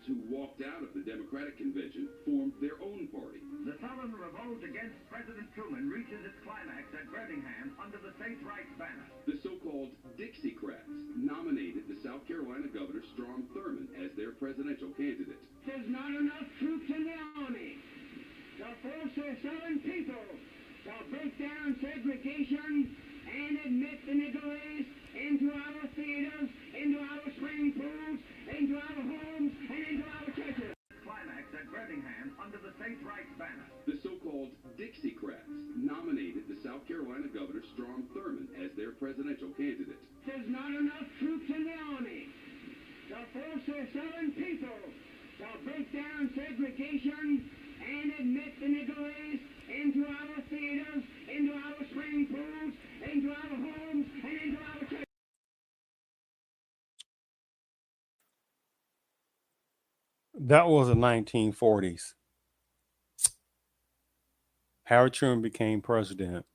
Who walked out of the Democratic convention formed their own party. The Southern revolt against President Truman reaches its climax at Birmingham under the states' rights banner. The so-called Dixiecrats nominated the South Carolina Governor Strom Thurmond as their presidential candidate. There's not enough troops in the army to force the Southern people to break down segregation and admit the Negroes into our theaters, into our swimming pools, into our homes, and into our churches. Climax at Birmingham under the states' rights banner. The so-called Dixiecrats nominated the South Carolina Governor Strom Thurmond as their presidential candidate. There's not enough troops in the army to force the Southern people to break down segregation and admit the Negroes into our theaters, into our swimming pools, into our homes, and into our That was the 1940s. Harry Truman became president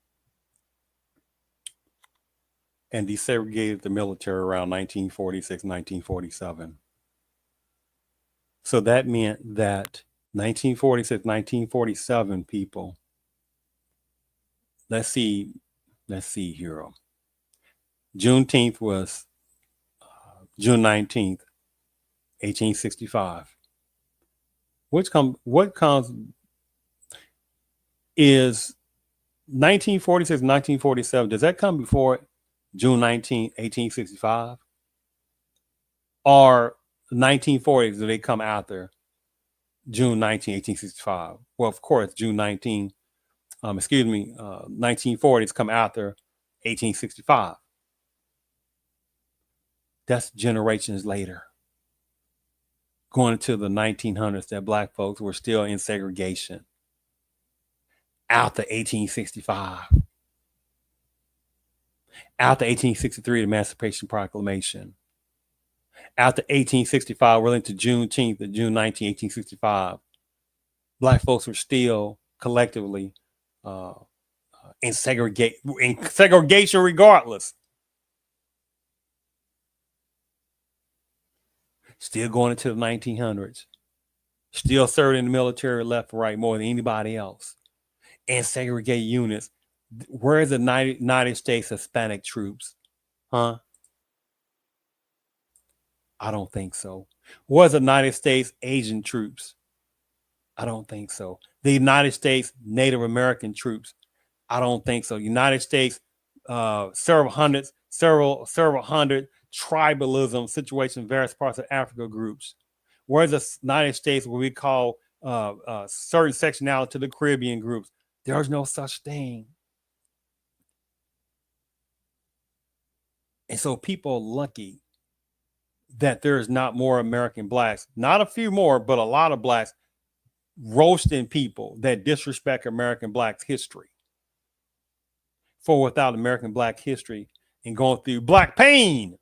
and desegregated the military around 1946, 1947. So that meant that 1946, 1947 people, let's see here. Juneteenth was June 19th, 1865. What comes is 1946, 1947. Does that come before June 19th, 1865? Or 1940s, do they come after June 19, 1865? Well, of course, June 19, 1940s come after 1865. That's generations later. Going into the 1900s, that black folks were still in segregation after 1865. After 1863, the Emancipation Proclamation. After 1865, we're into Juneteenth, June 19, 1865. Black folks were still collectively in segregation regardless. Still going into the 1900s. Still serving in the military left and right more than anybody else. And segregated units. Where's the United States Hispanic troops? Huh? I don't think so. Where's the United States Asian troops? I don't think so. The United States Native American troops? I don't think so. United States several hundred tribalism situations in various parts of Africa groups. Whereas the United States, what we call certain sectionality to the Caribbean groups, there's no such thing. And so people are lucky that there's not more American blacks, not a few more, but a lot of blacks roasting people that disrespect American blacks history. For without American black history and going through black pain,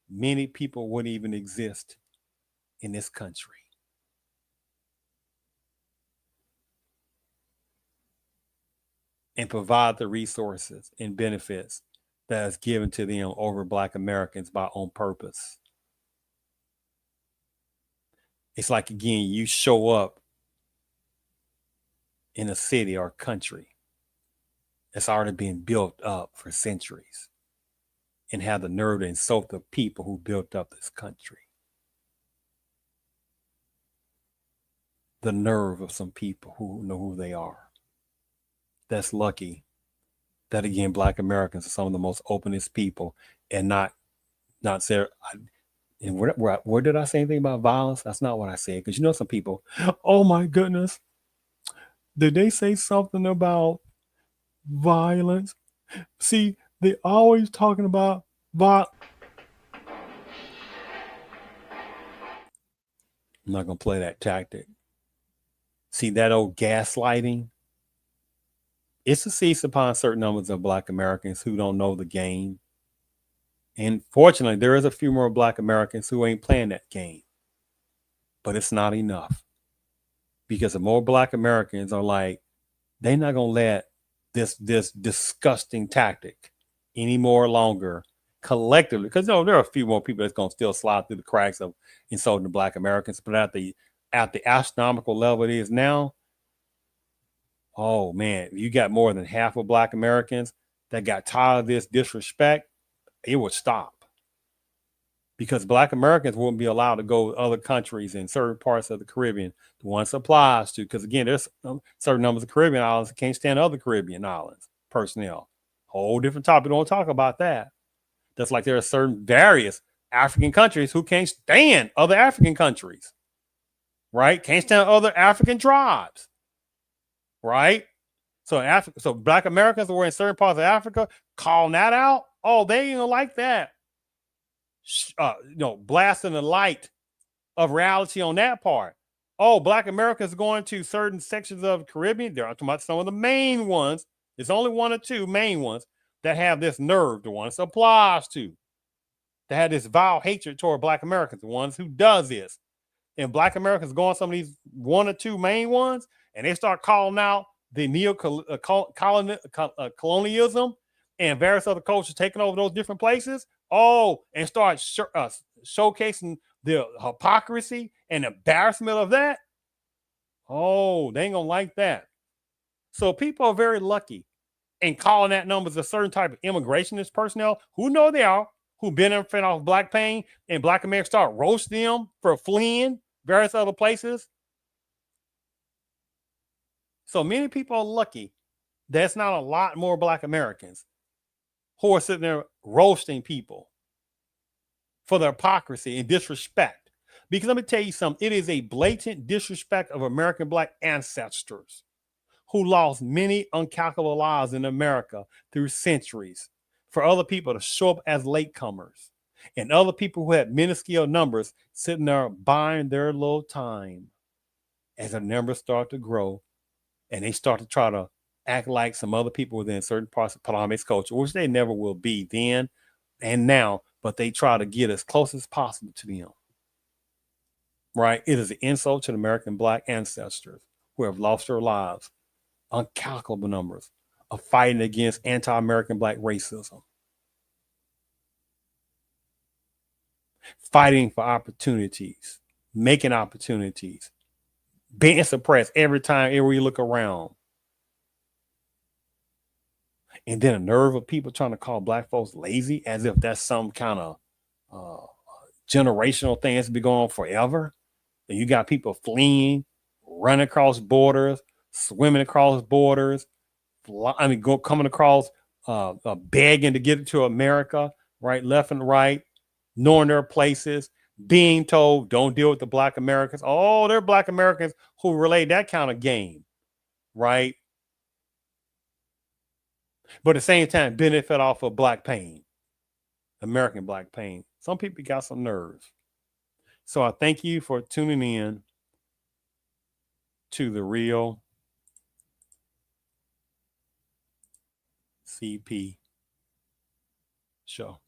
many people wouldn't even exist in this country. And provide the resources and benefits that is given to them over black Americans by on purpose. It's like, again, you show up in a city or country that's already been built up for centuries and have the nerve to insult the people who built up this country. The nerve of some people who know who they are. That's lucky that, again, black Americans are some of the most openest people and not say, and where did I say anything about violence? That's not what I said. Because you know some people, oh my goodness, did they say something about violence? See, they always talking about violence. I'm not going to play that tactic. See, that old gaslighting, it's a cease upon certain numbers of black Americans who don't know the game. And fortunately, there is a few more black Americans who ain't playing that game. But it's not enough. Because the more black Americans are like, they're not going to let this disgusting tactic any more longer collectively. Because there are a few more people that's going to still slide through the cracks of insulting the black Americans. But at the astronomical level it is now, oh man, you got more than half of black Americans that got tired of this disrespect, it would stop. Because black Americans wouldn't be allowed to go to other countries in certain parts of the Caribbean. The ones applies to, because again, there's certain numbers of Caribbean islands that can't stand other Caribbean islands personnel. Whole different topic. Don't talk about that. That's like there are certain various African countries who can't stand other African countries. Right? Can't stand other African tribes. Right? So black Americans who are in certain parts of Africa calling that out. Oh, they ain't gonna like that. Blasting the light of reality on that part. Oh, black Americans going to certain sections of the Caribbean. They're talking about some of the main ones. There's only one or two main ones that have this nerve. The ones it applies to. That have this vile hatred toward black Americans. The ones who does this. and Black Americans go on some of these one or two main ones, and they start calling out the colonialism and various other cultures taking over those different places. Oh, and start showcasing the hypocrisy and embarrassment of that. Oh, they ain't gonna like that. So people are very lucky in calling that numbers a certain type of immigrationist personnel who know they are, who benefit off black pain, and Black Americans start roasting them for fleeing various other places. So many people are lucky that's not a lot more Black Americans who are sitting there roasting people for their hypocrisy and disrespect. Because let me tell you something, it is a blatant disrespect of American Black ancestors who lost many uncalculable lives in America through centuries for other people to show up as latecomers and other people who had minuscule numbers sitting there buying their little time as the numbers start to grow and they start to try to act like some other people within certain parts of Ptolemy's culture, which they never will be then and now, but they try to get as close as possible to them. Right? It is an insult to the American Black ancestors who have lost their lives, uncalculable numbers, of fighting against anti-American Black racism, fighting for opportunities, making opportunities, being suppressed everywhere you look around. And then a nerve of people trying to call Black folks lazy as if that's some kind of generational thing that's been going on forever. And you got people fleeing, running across borders, swimming across borders, coming across, begging to get into America, right, left and right, knowing their places, being told don't deal with the Black Americans. Oh, they're Black Americans who relay that kind of game, right? But at the same time, benefit off of Black pain, American Black pain. Some people got some nerves. So I thank you for tuning in to the Real CP show.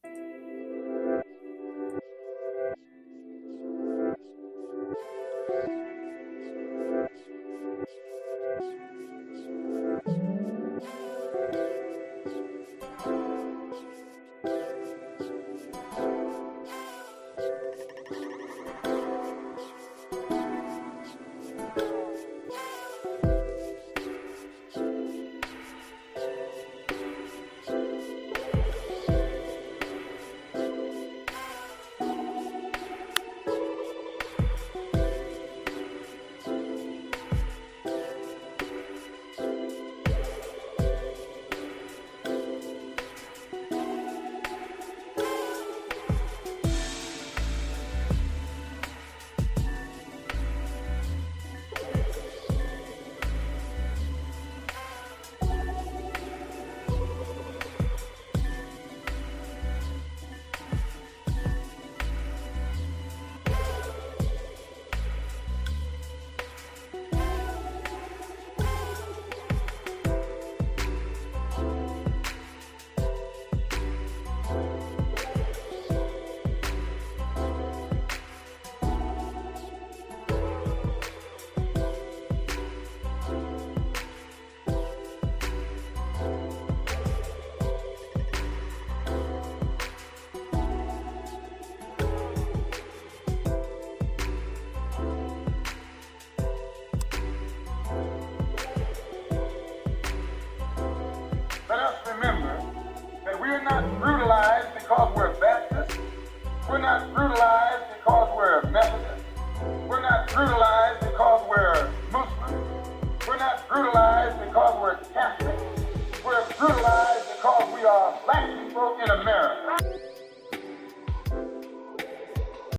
Let us remember that we are not brutalized because we're Baptist. We're not brutalized because we're Methodist. We're not brutalized because we're Muslim. We're not brutalized because we're Catholic. We're brutalized because we are Black people in America.